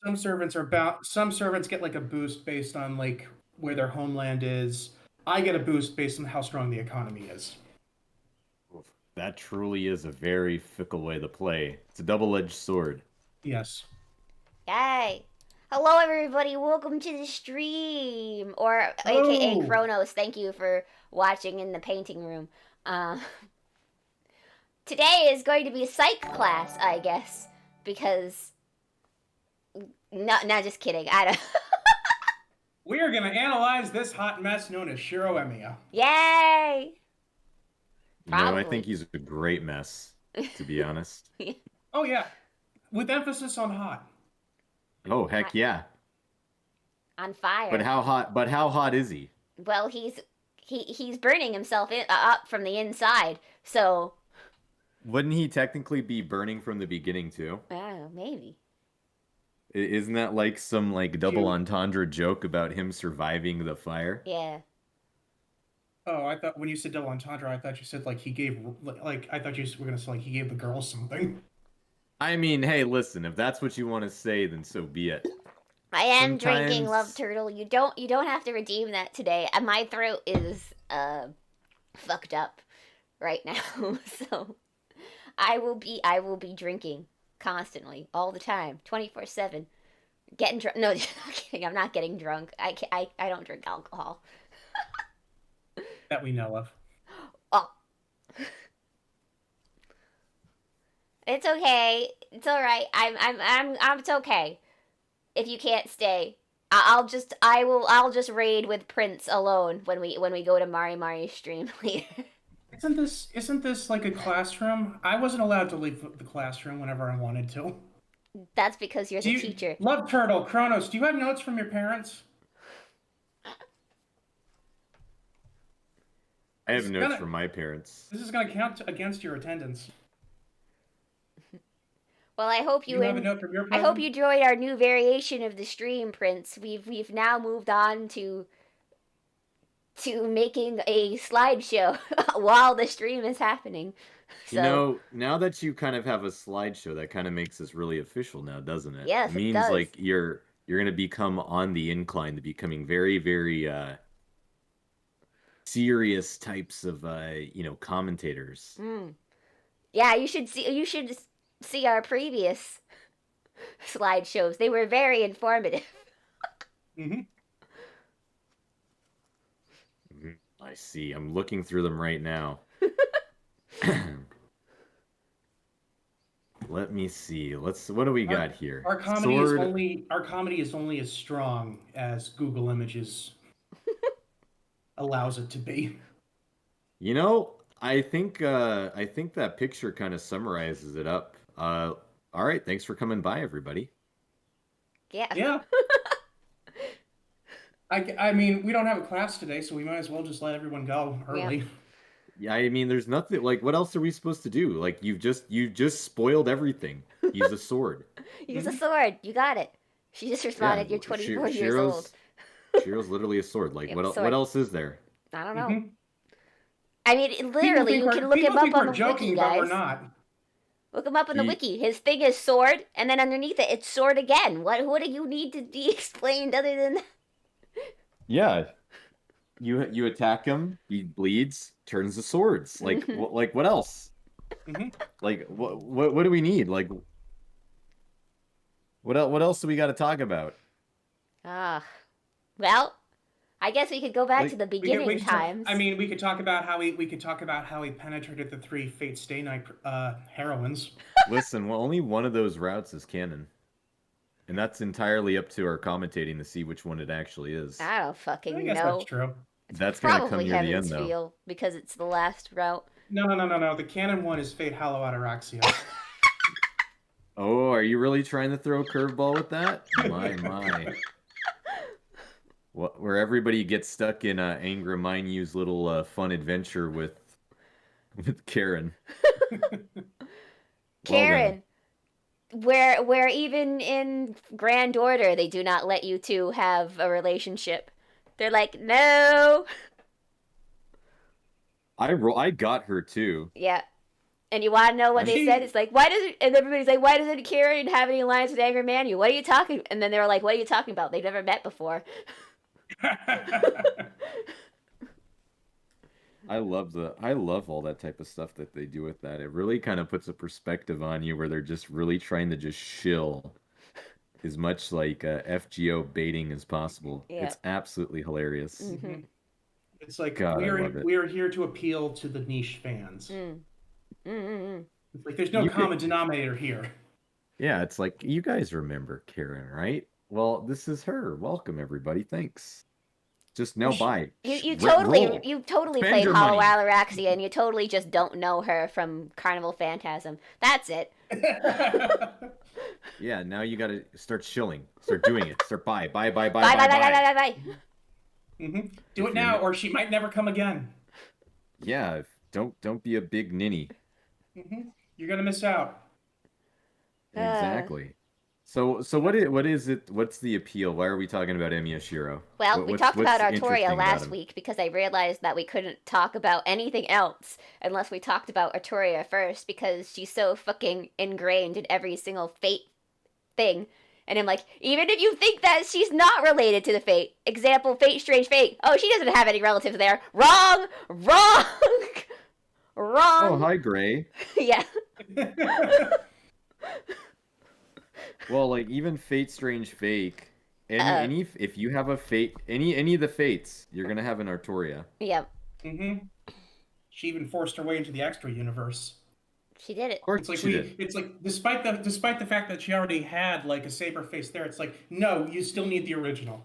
Some servants are bound. Some servants get like a boost based on like where their homeland is. I get a boost based on how strong the economy is. Oof. That truly is a very fickle way to play. It's a double-edged sword. Yes. Yay! Hello, everybody. Welcome to the stream, or AKA Hello. Kronos. Thank you for watching in the painting room. Uh, Today is going to be a psych class, I guess, because no, just kidding. I don't. We are going to analyze this hot mess known as Shiro Emiya. Yay! I Probably. think he's a great mess, to be honest. Oh yeah, with emphasis on hot. Oh, heck yeah. On fire. But how hot is he? Well, he's burning himself up from the inside. So. Wouldn't he technically be burning from the beginning too? I don't know, maybe. Isn't that like some like double entendre joke about him surviving the fire? Yeah. Oh, I thought when you said double entendre, I thought you said like he gave like I thought you were gonna say like he gave the girl something. I mean, hey, listen, if that's what you want to say, then so be it. I am drinking Love Turtle. You don't have to redeem that today. My throat is fucked up right now. So I will be drinking constantly, all the time, 24/7. Getting drunk. No, just not kidding. I'm not getting drunk. I don't drink alcohol. That we know of. Oh. It's okay. It's all right. It's okay. If you can't stay, I'll just raid with Prince alone when we go to Mari stream later. Isn't this like a classroom? I wasn't allowed to leave the classroom whenever I wanted to. That's because you're the teacher. Love Turtle, Kronos, do you have notes from your parents? I have notes from my parents. This is going to count against your attendance. Well, I hope you I hope you enjoyed our new variation of the stream, Prince. We've now moved on to making a slideshow while the stream is happening. So, now that you kind of have a slideshow, that kind of makes this really official now, doesn't it? Yes, it means like you're going to become on the incline to becoming very, very serious types of commentators. Yeah, you should see our previous slideshows. They were very informative. I see. I'm looking through them right now. Let me see. What do we got here? Our comedy is only as strong as Google Images allows it to be. I think that picture kind of summarizes it up. All right, thanks for coming by, everybody. Yeah. I mean, we don't have a class today, so we might as well just let everyone go early. Yeah, I mean, there's nothing like. What else are we supposed to do? Like, you just spoiled everything. Use a sword. Use a sword. You got it. She just responded. You're 24 years old. Shiro's literally a sword. Like, what else is there? I don't know. I mean, literally, you can look him up on the wiki, guys. But we're not. Look him up on the wiki. His thing is sword, and then underneath it, it's sword again. What do you need to be explained other than that? Yeah, you attack him, he bleeds, turns to swords. Like what else? Like what do we need? Like what else do we got to talk about? Well, I guess we could go back to the beginning times. We could talk about how he penetrated the 3 Fate Stay Night heroines. Listen, well, only one of those routes is canon. And that's entirely up to our commentating to see which one it actually is. I don't fucking know. I guess that's true. That's going to come near the end, though. Feel, because it's the last route. No. The canon one is Fate Hollow Ataraxia. Oh, are you really trying to throw a curveball with that? My. Where everybody gets stuck in Angra Mainyu's little fun adventure with Karen. Karen. Where even in Grand Order, they do not let you two have a relationship. They're like, no. I got her too. Yeah. And you want to know what they said? It's like, why doesn't? And everybody's like, why doesn't Kieran have any alliance with Angry Manu? What are you talking? And then they were like, what are you talking about? They've never met before. I love all that type of stuff that they do with that. It really kind of puts a perspective on you where they're just really trying to just shill as much like FGO baiting as possible. Yeah. It's absolutely hilarious. Mm-hmm. It's like God, we are here to appeal to the niche fans. Mm-hmm. It's like there's no common denominator here. Yeah, it's like you guys remember Karen, right? Well, this is her. Welcome everybody. Thanks. Just no bye. You totally played Hollow money. Alaraxia, and you totally just don't know her from Carnival Phantasm. That's it. Yeah, now you got to start shilling. Start doing it. Start bye. Mm-hmm. Do it now, or she might never come again. Yeah, don't be a big ninny. Mm-hmm. You're gonna miss out. Exactly. So what is it? What's the appeal? Why are we talking about Emi Oshiro? Well, we talked about Artoria last week because I realized that we couldn't talk about anything else unless we talked about Artoria first because she's so fucking ingrained in every single Fate thing. And I'm like, even if you think that she's not related to the Fate, example, Fate, Strange Fate, oh, she doesn't have any relatives there. Wrong! Wrong! Wrong! Oh, hi, Gray. Yeah. Well, like even Fate, Strange Fake, any if you have a Fate, any of the Fates, you're gonna have an Artoria. Yep. Mm-hmm. She even forced her way into the extra universe. She did it. Of course, It's like despite the fact that she already had like a saber face there, it's like no, you still need the original.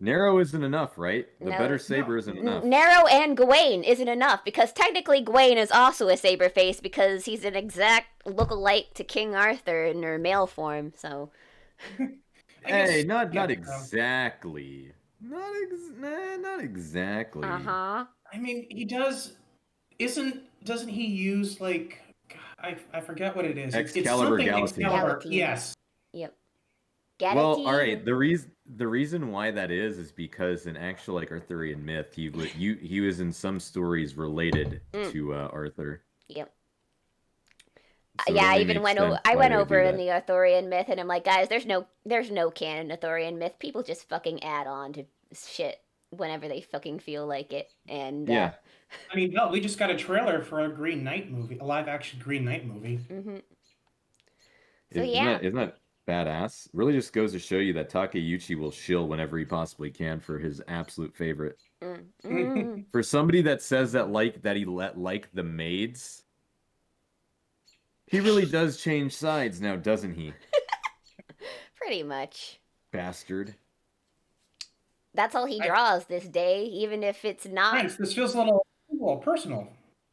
Narrow isn't enough, right? The better saber isn't enough. Narrow and Gawain isn't enough because technically Gawain is also a saber face because he's an exact look-alike to King Arthur in her male form. So. Hey, not exactly. Not exactly. Uh-huh. I mean, he does. Doesn't he use like I forget what it is. Excalibur Galatine. Excalibur. Yes. Yep. Galatine. Well, all right. The reason why that is because in actual like Arthurian myth, he was in some stories related to Arthur. Yep. So yeah, I even went over in the Arthurian myth, and I'm like, guys, there's no canon Arthurian myth. People just fucking add on to shit whenever they fucking feel like it, and yeah. I mean, no, we just got a trailer for a Green Knight movie, a live-action Green Knight movie. Mm-hmm. So isn't that badass? Really, just goes to show you that Takeuchi will shill whenever he possibly can for his absolute favorite. Mm-hmm. For somebody that says that he like the maids, he really does change sides now, doesn't he? Pretty much. Bastard. That's all he draws this day, even if it's not. Thanks. This feels a little personal.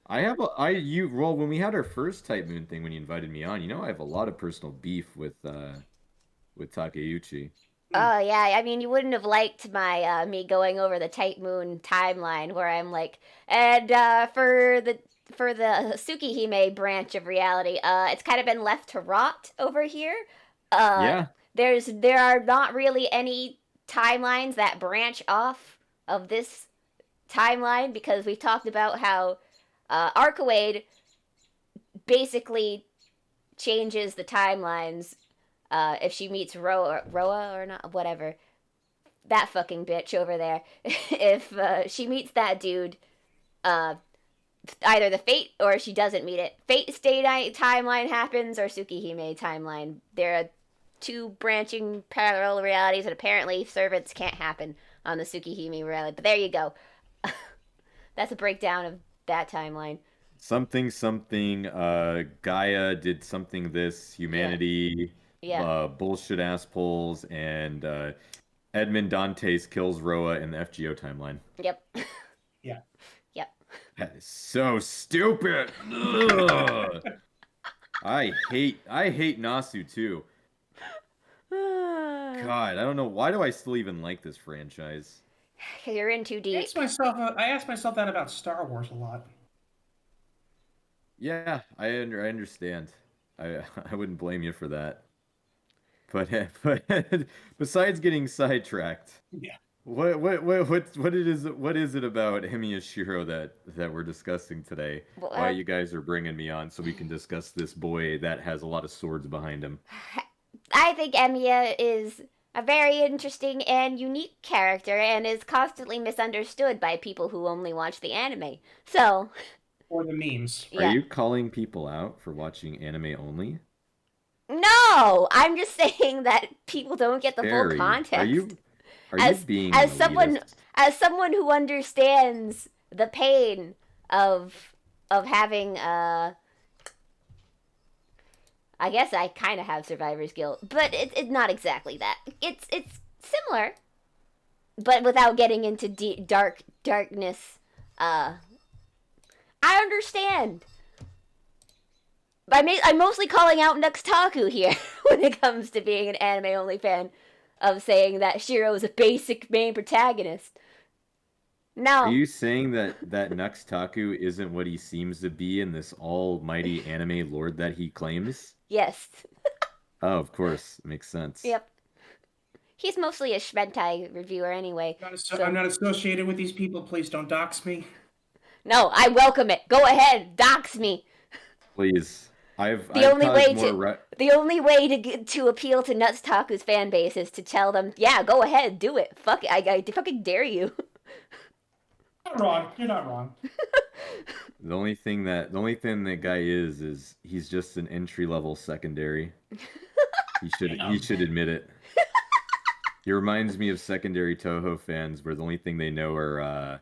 When we had our first Type Moon thing when you invited me on, I have a lot of personal beef with Takeuchi. Oh yeah, I mean you wouldn't have liked my me going over the Type Moon timeline where I'm like, and for the Tsukihime branch of reality, it's kind of been left to rot over here. Yeah. There are not really any timelines that branch off of this timeline because we've talked about how Arcawade basically changes the timelines if she meets Roa or not, whatever. That fucking bitch over there. If she meets that dude, either the Fate or she doesn't meet it. Fate Stay Night timeline happens or Tsukihime timeline. There are two branching parallel realities and apparently servants can't happen on the Tsukihime reality. But there you go. That's a breakdown of that timeline. Something, Gaia did something this, humanity, bullshit assholes, and Edmund Dantes kills Roa in the FGO timeline. Yep. Yeah. Yep. That is so stupid. I hate Nasu too. God, I don't know. Why do I still even like this franchise? Because you're in too deep. I ask myself that about Star Wars a lot. Yeah, I understand. I wouldn't blame you for that. But besides getting sidetracked, What is it about Emi Shiro that we're discussing today? Well, Why you guys are bringing me on so we can discuss this boy that has a lot of swords behind him? I think Emiya is a very interesting and unique character and is constantly misunderstood by people who only watch the anime. So, Or the memes. Are yeah. you calling people out for watching anime only? No, I'm just saying that people don't get the full Barry, context. are you As being an as someone elitist? as someone who understands the pain of having I guess I kind of have survivor's guilt, but it's not exactly that. It's similar, but without getting into darkness. I understand. I'm mostly calling out Nuxtaku here when it comes to being an anime only fan, of saying that Shiro is a basic main protagonist. No. Are you saying that Nuxtaku isn't what he seems to be in this almighty anime lord that he claims? Yes. Oh, of course, makes sense. Yep. He's mostly a Shmentai reviewer anyway. I'm not associated with these people. Please don't dox me. No, I welcome it. Go ahead, dox me. Please. The only way to appeal to Nuxtaku's fan base is to tell them, yeah, go ahead, do it. Fuck it, I fucking dare you. Not wrong. You're not wrong. The only thing that guy is he's just an entry level secondary. He should admit it. He reminds me of secondary Toho fans where the only thing they know are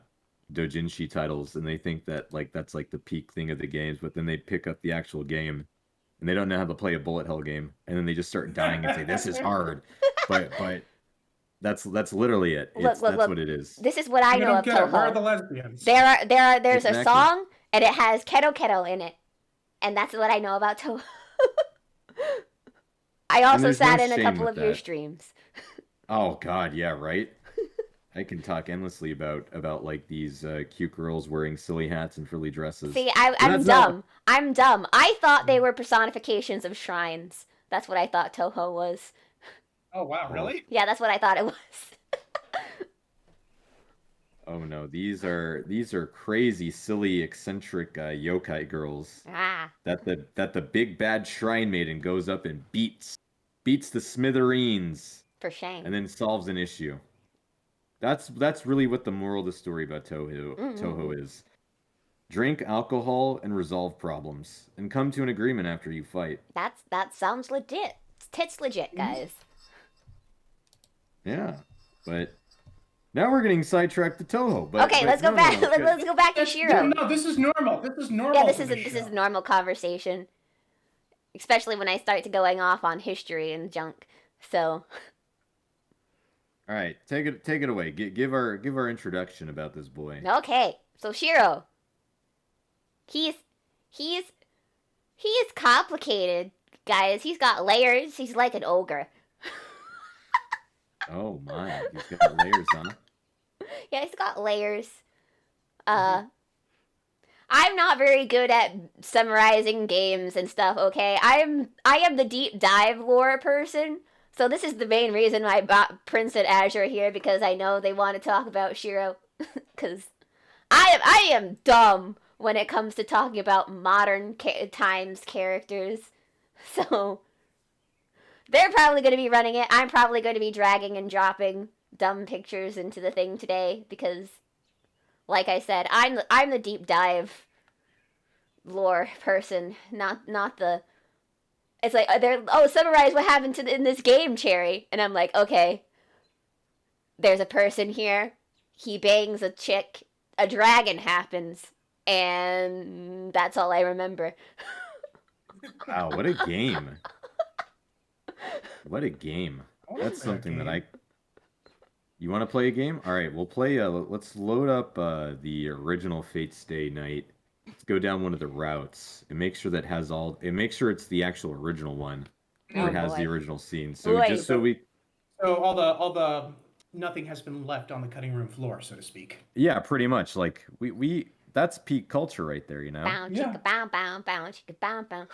doujinshi titles, and they think that that's like the peak thing of the games, but then they pick up the actual game and they don't know how to play a bullet hell game, and then they just start dying and say this is hard. But that's literally it. That's what it is. This is what I know of Toho. Where are the lesbians? There's a song and it has Keto Keto in it, and that's what I know about Toho. I also sat in a couple of your streams. Oh God, yeah, right. I can talk endlessly about like these cute girls wearing silly hats and frilly dresses. See, I'm dumb. I'm dumb. I thought they were personifications of shrines. That's what I thought Toho was. Oh wow, really? Yeah, that's what I thought it was. Oh no, these are crazy, silly, eccentric yokai girls. That the big bad shrine maiden goes up and beats the smithereens. For shame. And then solves an issue. That's really what the moral of the story about Toho is. Drink alcohol and resolve problems, and come to an agreement after you fight. That sounds legit. It's legit, guys. Yeah, but now we're getting sidetracked to Toho. But okay, let's go back. Let's go back to Shiro. No, this is normal. This is normal. Yeah, this is a normal conversation, especially when I start to going off on history and junk. So. All right, take it away. Give our introduction about this boy. Okay, so Shiro. He's complicated, guys. He's got layers. He's like an ogre. Oh my, he's got layers, huh? Yeah, he's got layers. I'm not very good at summarizing games and stuff, okay? I am the deep dive lore person. So this is the main reason why I brought Prince and Azure here, because I know they want to talk about Shiro. Because I am dumb when it comes to talking about modern times characters. So they're probably going to be running it. I'm probably going to be dragging and dropping dumb pictures into the thing today because, like I said, I'm the deep dive lore person, not the. It's like summarize what happened in this game, Cherry, and I'm like, okay. There's a person here. He bangs a chick. A dragon happens, and that's all I remember. Wow, what a game! What a game! That's something that I. You want to play a game? All right, we'll play. Let's load up the original Fate Stay night. Let's go down one of the routes and make sure that has all. And make sure it's the actual original one, where it has the original scene. So just so we. So all the nothing has been left on the cutting room floor, so to speak. Yeah, pretty much. Like we that's peak culture right there, you know. Bow chicka bow bow bow chicka bow bow.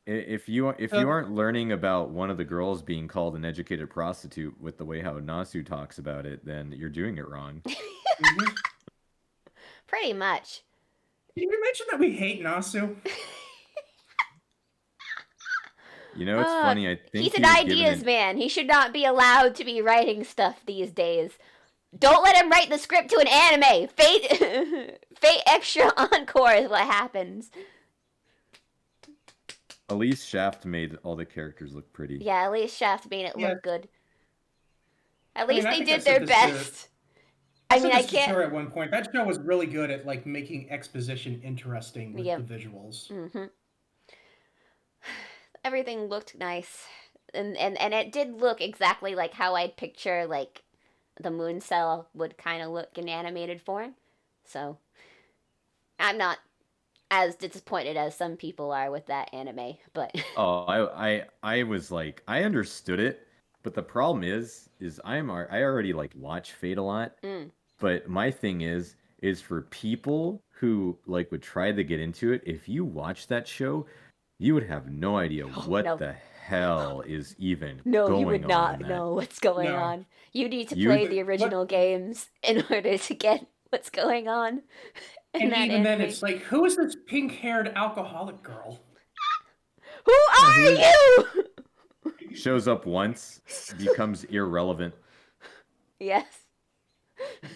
If you aren't learning about one of the girls being called an educated prostitute with the way how Nasu talks about it, then you're doing it wrong. Mhm. Pretty much. Did you mention that we hate Nasu? You know, it's funny. I think He's he an was given ideas man. He should not be allowed to be writing stuff these days. Don't let him write the script to an anime. Fate Extra Encore is what happens. At least Shaft made all the characters look pretty. Yeah, at least Shaft made it look good. At least I they think I did said their this best. I mean, I said this to can't. Tori at one point. That show was really good at like making exposition interesting with Yep. the visuals. Mm-hmm. Everything looked nice, and it did look exactly like how I'd picture like the moon cell would kind of look in animated form. So I'm not as disappointed as some people are with that anime, but Oh, I was like, I understood it, but the problem is I already like watch Fate a lot, but my thing is for people who like would try to get into it, if you watch that show, you would have no idea what the hell is even going you would on not in that. know what's going on. You need to play the original games in order to get what's going on. And even then, it's like, who is this pink-haired alcoholic girl? Who are you? Shows up once, becomes irrelevant. Yes.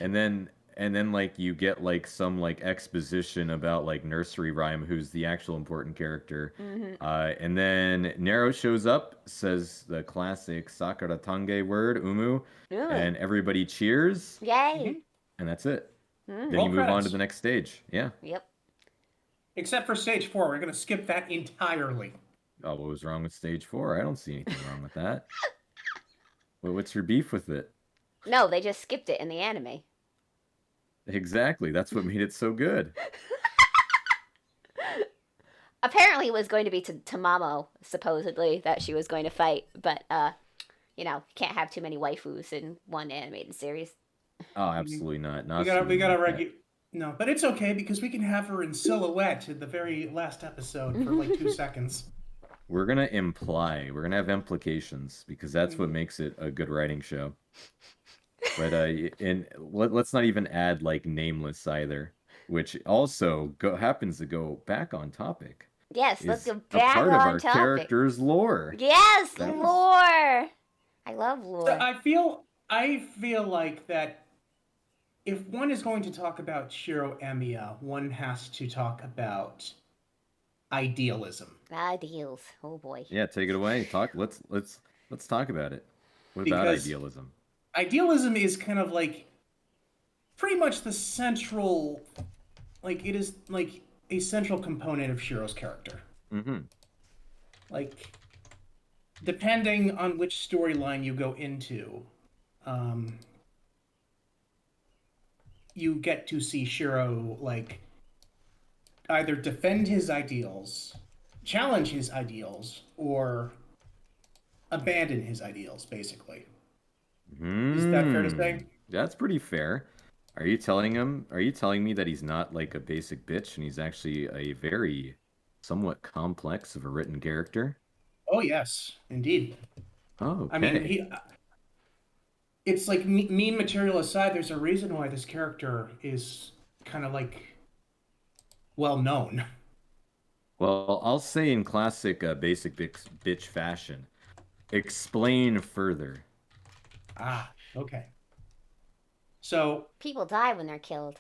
And then like you get like some like exposition about like Nursery Rhyme, who's the actual important character. And then Nero shows up, says the classic Sakura Tange word, Umu, and everybody cheers. Yay. And that's it. Then Roll you move on credits. to the next stage. Yeah. Yep. Except for stage 4, we're going to skip that entirely. Oh, what was wrong with stage 4? I don't see anything wrong with that. Well, what's your beef with it? No, they just skipped it in the anime. Exactly. That's what made it so good. Apparently it was going to be Tamamo, supposedly, that she was going to fight, but, you know, can't have too many waifus in one animated series. Oh, absolutely not. We gotta No, but it's okay because we can have her in silhouette at the very last episode for like 2 seconds. We're going to imply. We're going to have implications because that's what makes it a good writing show. But let's not even add like nameless either, which also happens to go back on topic. Yes, let's go back on topic. A part of our character's lore. Yes, lore. I love lore. So I feel like that if one is going to talk about Shiro Emiya, one has to talk about idealism. Ideals. Oh boy. Yeah, take it away. Let's talk about it. What about idealism? Idealism is kind of like pretty much the central, like it is like a central component of Shiro's character. Like, depending on which storyline you go into, you get to see Shiro like either defend his ideals, challenge his ideals, or abandon his ideals, basically. Is that fair to say? That's pretty fair. Are you telling me that he's not like a basic bitch and he's actually a very somewhat complex of a written character? Oh, yes, indeed. Oh, okay. I mean, it's like meme material aside, there's a reason why this character is kind of like well known. Well, I'll say in classic basic bitch fashion, explain further. Ah, okay. So people die when they're killed.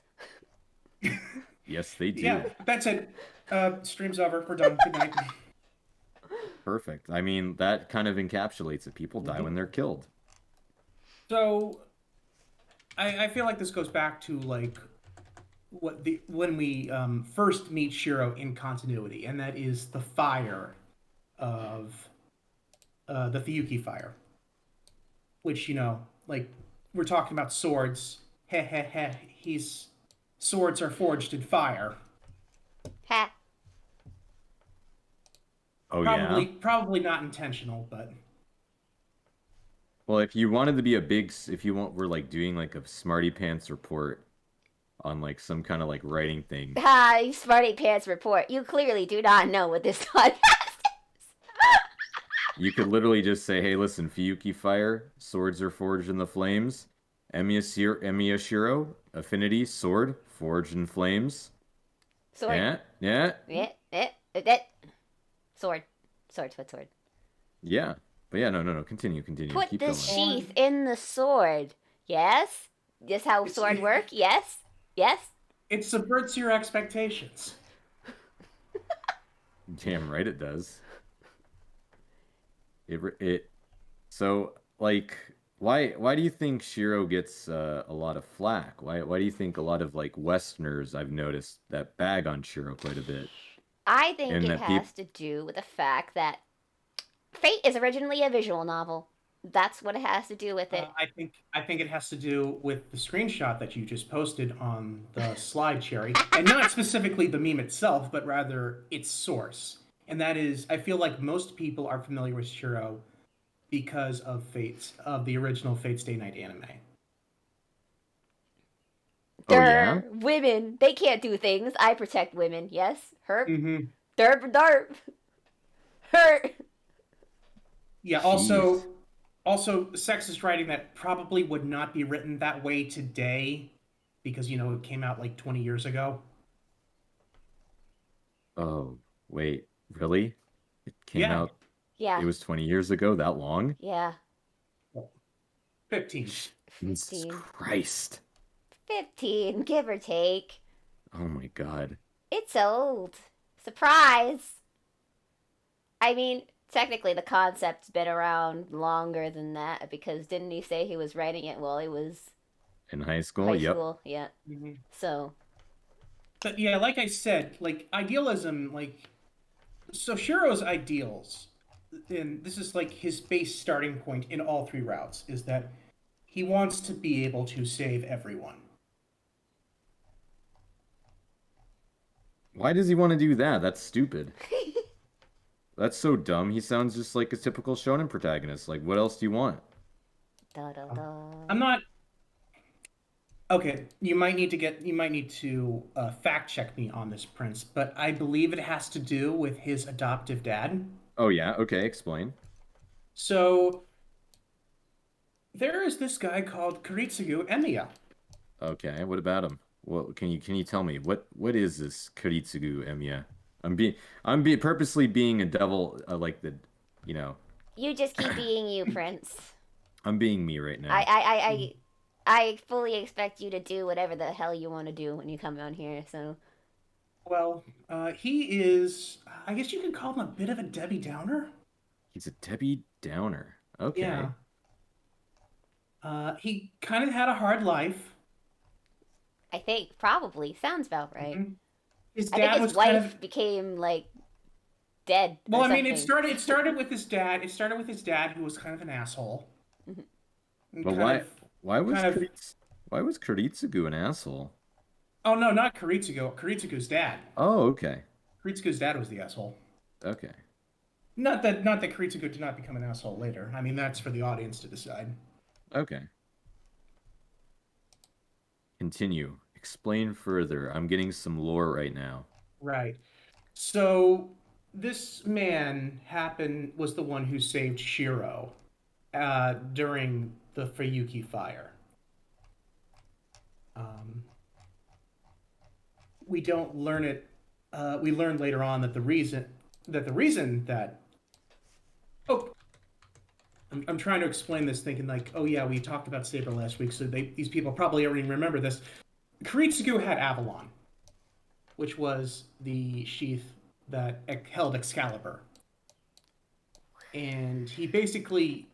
Yes, they do. Yeah, that's it. Stream's over. We're done. Good night. Perfect. I mean, that kind of encapsulates it. People die when they're killed. So, I feel like this goes back to like when we first meet Shiro in continuity, and that is the fire of the Fuyuki fire, which like we're talking about swords. Heh heh heh. Swords are forged in fire. Ha. Oh, Probably not intentional, but. Well, if you wanted to be we're like doing like a smarty pants report on like some kind of like writing thing. Hi, smarty pants report. You clearly do not know what this podcast is. You could literally just say, "Hey, listen, Fuyuki Fire, swords are forged in the flames. Emiyashiro, affinity, sword, forged in flames." Sword. Yeah, yeah, Sword. Sword, sword. yeah. But yeah, no. Continue. Put Keep the going. sheath in the sword. Yes? This how It's, sword work? Yes? Yes? it subverts your expectations. Damn right it does. It. So like, why do you think Shiro gets a lot of flack? Why do you think a lot of like Westerners I've noticed that bag on Shiro quite a bit, I think and it that people. has to do with the fact that Fate is originally a visual novel. That's what it has to do with it. I think it has to do with the screenshot that you just posted on the slide, Cherry, and not specifically the meme itself, but rather its source. And that is, I feel like most people are familiar with Shiro because of the original Fate Stay Night anime. Oh yeah. They're women. They can't do things. I protect women. Yes? Herp. Mm-hmm. Derp derp. Hurt. Yeah. Jeez. Also, sexist writing that probably would not be written that way today, because it came out like 20 years ago. Oh wait, really? It came Yeah. out. Yeah. It was 20 years ago. That long? Yeah. Well, 15. Jesus 15. Christ. 15, give or take. Oh my God. It's old. Surprise! I mean, technically the concept's been around longer than that because didn't he say he was writing it while he was In high school? high Yep. school? Yeah. Mm-hmm. So, But yeah, like I said, like idealism, so Shiro's ideals, and this is like his base starting point in all three routes, is that he wants to be able to save everyone. Why does he want to do that? That's stupid. That's so dumb. He sounds just like a typical shonen protagonist. Like, what else do you want? da da Um, da. I'm not okay. You might need to fact check me on this, Prince, but I believe it has to do with his adoptive dad. Oh yeah, okay, explain. So there is this guy called Kuritsugu Emiya. Okay, what about him? Well, can you tell me what is this Karitsugu Emiya? I'm purposely being a devil, like the, you know, You just keep being you, Prince. I'm being me right I, now. I, I, I, I fully expect you to do whatever the hell you want to do when you come on here. So, Well, he is, I guess you could call him a bit of a Debbie Downer. He's a Debbie Downer. Okay. Yeah. He kind of had a hard life. I think probably sounds about right. Mhm. His I think dad his was kind of, wife became like dead well, or I mean, it something. started it started with his dad. It started with his dad, who was kind of an asshole, Mhm. and But why why was kind of. Karitsugu an asshole? Oh no, not Kuritsugu. Kuritsugu's dad. Oh, okay. Kuritsugu's dad was the asshole. Okay. Not that Kuritsugu did not become an asshole later. I mean, that's for the audience to decide. Okay. Continue. Explain further. I'm getting some lore right now. Right. So this man was the one who saved Shiro during the Fuyuki fire. Um, we don't learn it. We learn later on that the reason that oh, I'm trying to explain this, thinking like, oh yeah, we talked about Saber last week, so these people probably already remember this. Kuritsugu had Avalon, which was the sheath that held Excalibur, and he basically,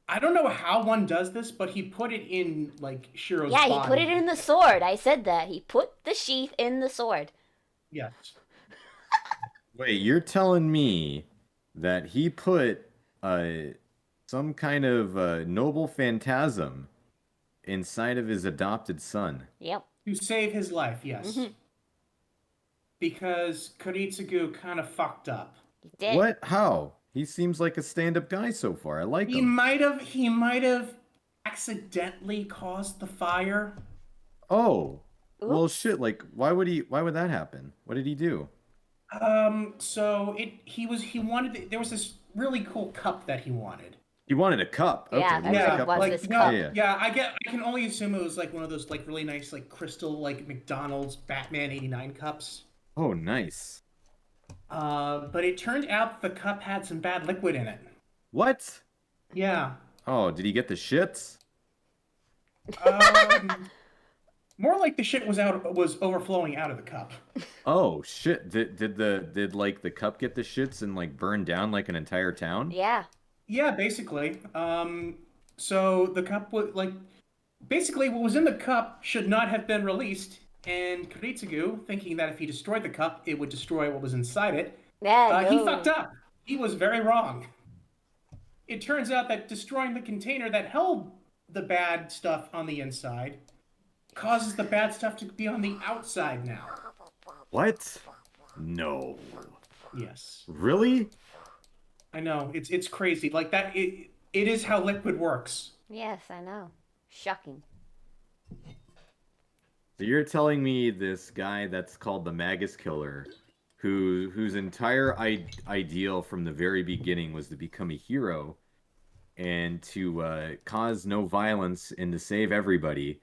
I don't know how one does this, but he put it in like Shiro's Yeah, he put it body. in the sword. I said that. He put the sheath in the sword. Yes. Wait, you're telling me that he put some kind of noble phantasm inside of his adopted son? Yep. To save his life, yes. Mm-hmm. Because Kuritsugu kind of fucked up. He did. What? How? He seems like a stand-up guy so far. I like He him. might have accidentally caused the fire. Oh. Well, Oops. shit, like why would that happen? What did he do? So he wanted there was this really cool cup that he wanted. You wanted a cup. Yeah, Okay, what was the everybody Yeah, cup wants like? like this Yeah, cup. yeah. yeah, I can only assume it was like one of those like really nice like crystal like McDonald's Batman 89 cups. Oh, nice. But it turned out the cup had some bad liquid in it. What? Yeah. Oh, did he get the shits? Um, More like the shit was overflowing out of the cup. Oh shit! Did like the cup get the shits and like burn down like an entire town? Yeah. Yeah, basically. So the cup was like basically what was in the cup should not have been released, and Kuritsugu, thinking that if he destroyed the cup, it would destroy what was inside it, Yeah, he fucked no. up. He was very wrong. It turns out that destroying the container that held the bad stuff on the inside causes the bad stuff to be on the outside now. What? No. Yes. Really? I know. It's crazy. Like that it is how liquid works. Yes, I know. Shocking. So you're telling me this guy that's called the Magus Killer, whose entire ideal from the very beginning was to become a hero and to cause no violence and to save everybody,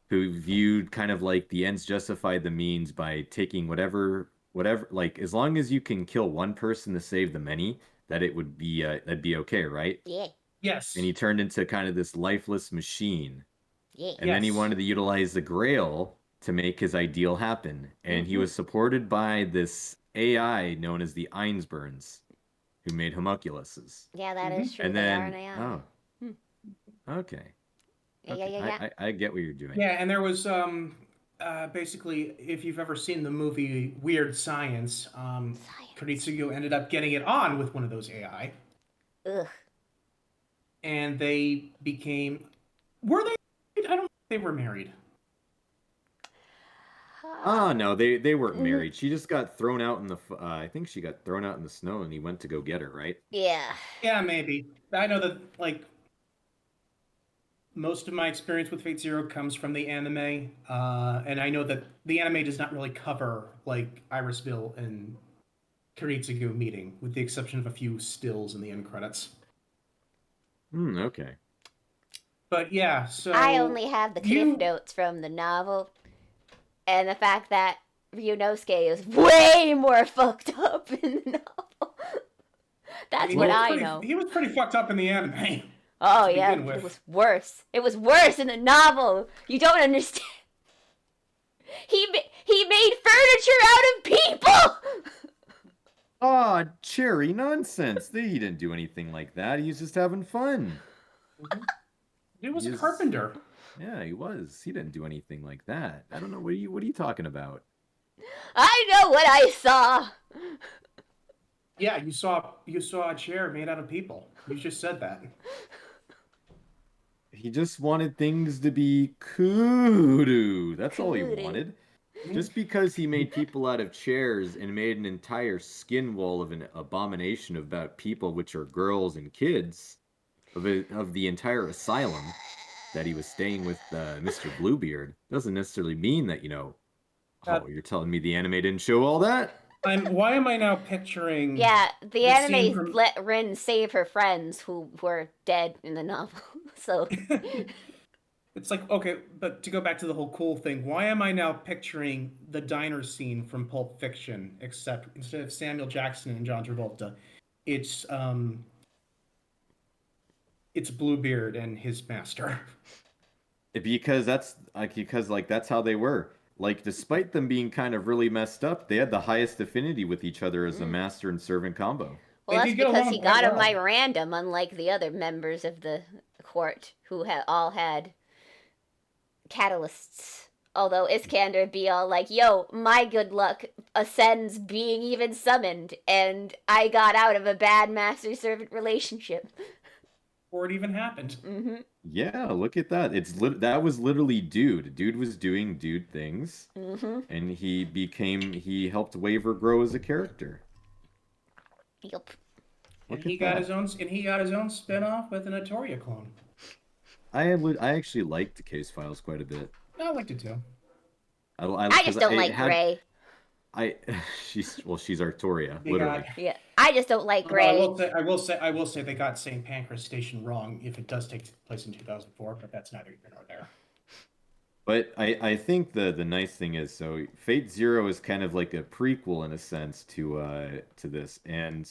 who viewed kind of like the ends justify the means by taking whatever like as long as you can kill one person to save the many, that it would be that'd be okay, right? Yeah. And Yes. he turned into kind of this lifeless machine. Yeah. And then he Yes. wanted to utilize the Grail to make his ideal happen. And he Mm-hmm. was supported by this AI known as the Einsburns, who made homunculuses. Yeah, that is true. And They are an then, AI. oh, Hmm. okay. Yeah, yeah, Okay, yeah, yeah. I get what you're doing. Yeah, and there was basically if you've ever seen the movie Weird Science, Science. Kuritsugu ended up getting it on with one of those AI, Ugh. and they became were they I don't know if they were married. Oh no, they weren't Mm, married. She just got thrown out in the. I think she got thrown out in the snow, and he went to go get her. Right? yeah. Yeah, maybe. I know that like most of my experience with Fate Zero comes from the anime, and I know that the anime does not really cover like Irisville and Kuritsugu meeting, with the exception of a few stills in the end credits. Hmm. Okay. But yeah, I so only have the cliff you notes from the novel, and the fact that Ryunosuke is way more fucked up in the novel. I That's mean, what I know. he was pretty fucked up in the anime Oh to yeah, begin it with. was worse. It was worse in the novel. You don't understand. He made furniture out of people. Ah, Cherry, nonsense. He didn't do anything like that. He was just having fun. Mhm. He was a He's- carpenter. Yeah, he was. He didn't do anything like that. I don't know. What are you talking about? I know what I saw. Yeah, you saw a chair made out of people. You just said that. He just wanted things to be kudu. That's all he Kudu. wanted. Just because he made people out of chairs and made an entire skin wall of an abomination about people, which are girls and kids, of the entire asylum that he was staying with Mr. Bluebeard, doesn't necessarily mean that, Uh, oh, you're telling me the anime didn't show all that? Why am I now picturing? Yeah, the The scene anime from- let Rin save her friends who were dead in the novel. So It's like, okay, but to go back to the whole cool thing, why am I now picturing the diner scene from Pulp Fiction, except instead of Samuel Jackson and John Travolta, it's Bluebeard and his master. Because that's how they were. Like, despite them being kind of really messed up, they had the highest affinity with each other as a master and servant combo. well, They that's did get because along he quite got him well. by random, unlike the other members of the court who all had catalysts. Although Iskander be all like, yo, my good luck ascends being even summoned, and I got out of a bad master-servant relationship. Or it even happened. Mm-hmm. Yeah, look at that. That was literally Dude. Dude was doing Dude things, Mm-hmm. and he helped Waver grow as a character. Yup. Look And he at got that. his own spin-off with an Atoria clone. I actually liked the Case Files quite a bit. I liked it too. I just don't like Ray. Ray. I she's Artoria, They got. literally. Yeah, I just don't like Although Gray. I will say they got St. Pancras Station wrong if it does take place in 2004, but that's neither here nor there. But I think the nice thing is, so Fate Zero is kind of like a prequel in a sense to this. And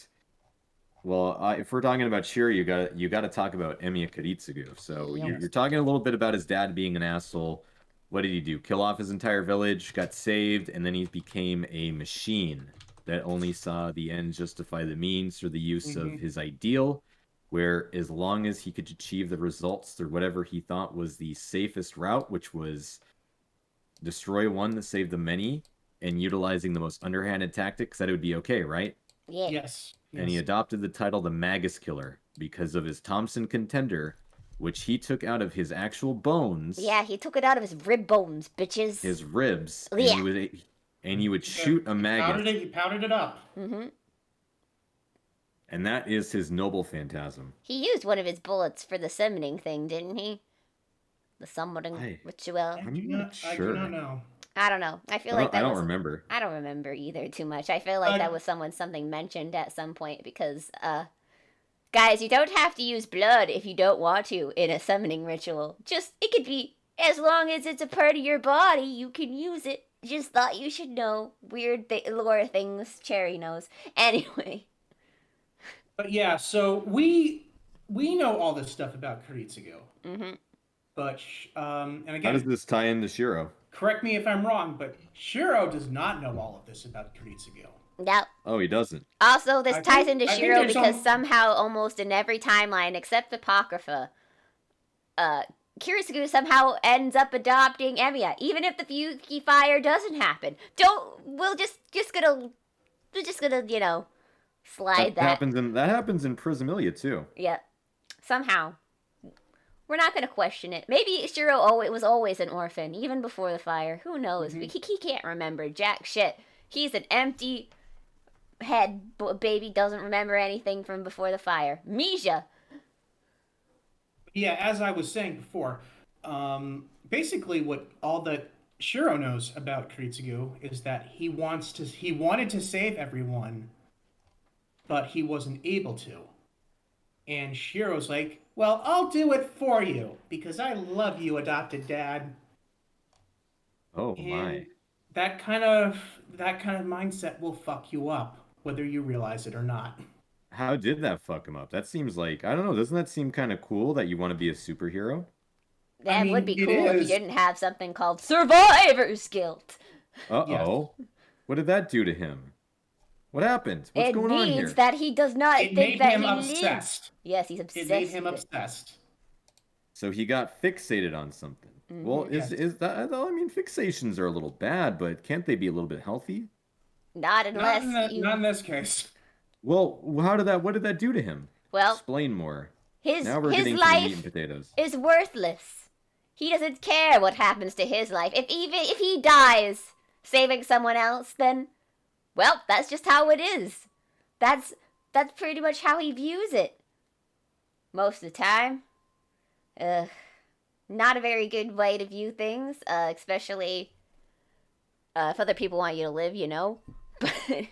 well, if we're talking about Shiro, you got to talk about Emiya Kiritsugu. So Yep. you're talking a little bit about his dad being an asshole. What did he do? Kill off his entire village, got saved, and then he became a machine that only saw the ends justify the means through the use of his ideal, where as long as he could achieve the results through whatever he thought was the safest route, which was destroy one to save the many, and utilizing the most underhanded tactics, that it would be okay, right? Yeah. Yes. And he adopted the title the Magus Killer because of his Thompson contender, which he took out of his actual bones. Yeah, he took it out of his rib bones, bitches. His ribs, Yeah. and he would shoot a maggot. He powdered it up. Mm-hmm. And that is his noble phantasm. He used one of his bullets for the summoning thing, didn't he? The summoning ritual. I'm not sure. I do not know. I don't know. I feel like that I don't was, remember. I don't remember either too much. I feel like that was something mentioned at some point because, guys, you don't have to use blood if you don't want to in a summoning ritual. Just, it could be, as long as it's a part of your body, you can use it. Just thought you should know. Weird lore things Cherry knows. Anyway. But yeah, so we know all this stuff about Kiritsugu. Mm-hmm. But, and again... How does this tie into Shiro? Correct me if I'm wrong, but Shiro does not know all of this about Kiritsugu. No. Oh, he doesn't. Also, this ties into Shiro because somehow, almost in every timeline except Apocrypha, Kiritsugu somehow ends up adopting Emiya, even if the Fuki fire doesn't happen. We're just gonna, you know, slide that. That happens in Prismilia too. Yep. Somehow. We're not going to question it. Maybe Shiro was always an orphan, even before the fire. Who knows? Mm-hmm. He can't remember jack shit. He's an empty head baby, doesn't remember anything from before the fire. Misha. Yeah, as I was saying before, basically what all that Shiro knows about Kiritsugu is that he wanted to save everyone, but he wasn't able to. And Shiro's like, well, I'll do it for you because I love you, adopted dad. Oh my. That kind of mindset will fuck you up, whether you realize it or not. How did that fuck him up? That seems like, I don't know, doesn't that seem kind of cool that you want to be a superhero? That would be cool if you didn't have something called survivor's guilt. Uh-oh. Yes. What did that do to him? What happened? What's going on here? It means that he does not think that he obsessed. Lives. Yes, he's obsessed. It made him obsessed. So he got fixated on something. Mm-hmm. Well, is that? I mean, fixations are a little bad, but can't they be a little bit healthy? Not unless not in this case. Well, what did that do to him? Well, explain more. Now we're getting to the meat and potatoes. Is worthless. He doesn't care what happens to his life. If he dies saving someone else, then, well, that's just how it is. That's pretty much how he views it. Most of the time. Not a very good way to view things, especially if other people want you to live, you know. But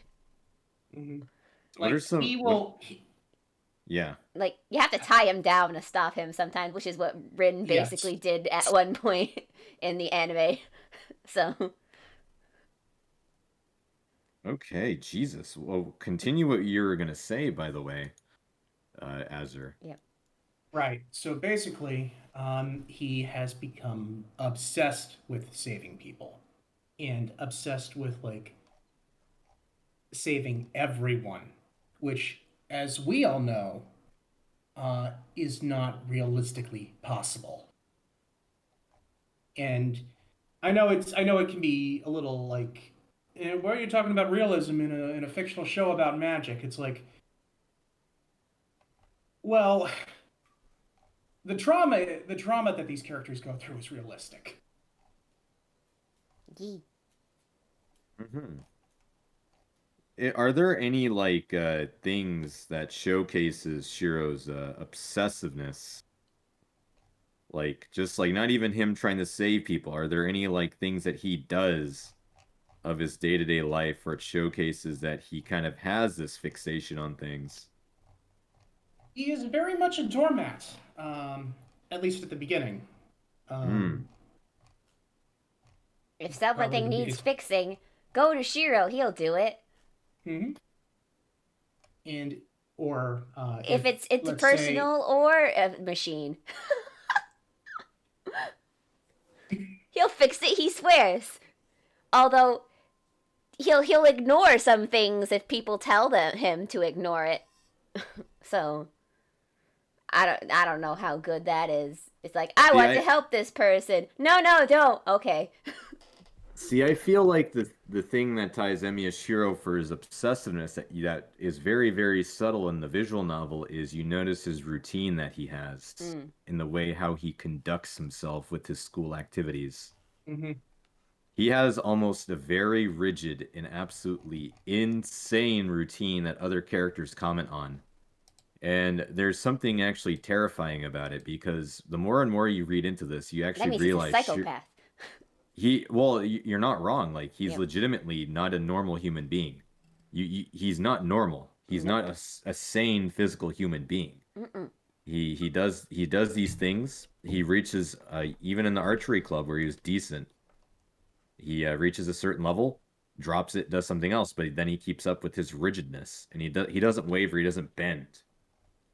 mm-hmm. What are some? Yeah. Like, you have to tie him down to stop him sometimes, which is what Rin basically did at one point in the anime. So. Okay, Jesus. Well, continue what you were going to say, by the way, Azur. Yep. Right. So basically, he has become obsessed with saving people. And obsessed with, like, saving everyone. Which, as we all know, is not realistically possible. And I know it can be a little like, why are you talking about realism in a fictional show about magic? It's like, well, the trauma that these characters go through is realistic. Mm-hmm. Are there any like things that showcases Shiro's obsessiveness? Like just like not even him trying to save people. Are there any like things that he does of his day-to-day life where it showcases that he kind of has this fixation on things. He is very much a doormat, at least at the beginning. Hmm. If Probably something the needs biggest. fixing, go to Shiro. He'll do it. Hmm. And or If if it's let's say personal or a machine, he'll fix it. He swears. Although he'll ignore some things if people tell him to ignore it. So I don't know how good that is. It's like I See, want to help this person. No, don't. Okay. I feel like the thing that ties Emiya Shiro for his obsessiveness that is very, very subtle in the visual novel is you notice his routine that he has in the way how he conducts himself with his school activities. hmm He has almost a very rigid and absolutely insane routine that other characters comment on. And there's something actually terrifying about it because the more and more you read into this, you That actually means he's a realize psychopath. you're not wrong. Like he's Yep. legitimately not a normal human being. He's not normal. He's not a sane physical human being. Mm-mm. He does these things. He reaches even in the archery club where he was decent. He reaches a certain level, drops it, does something else, but then he keeps up with his rigidness, and he doesn't waver, he doesn't bend.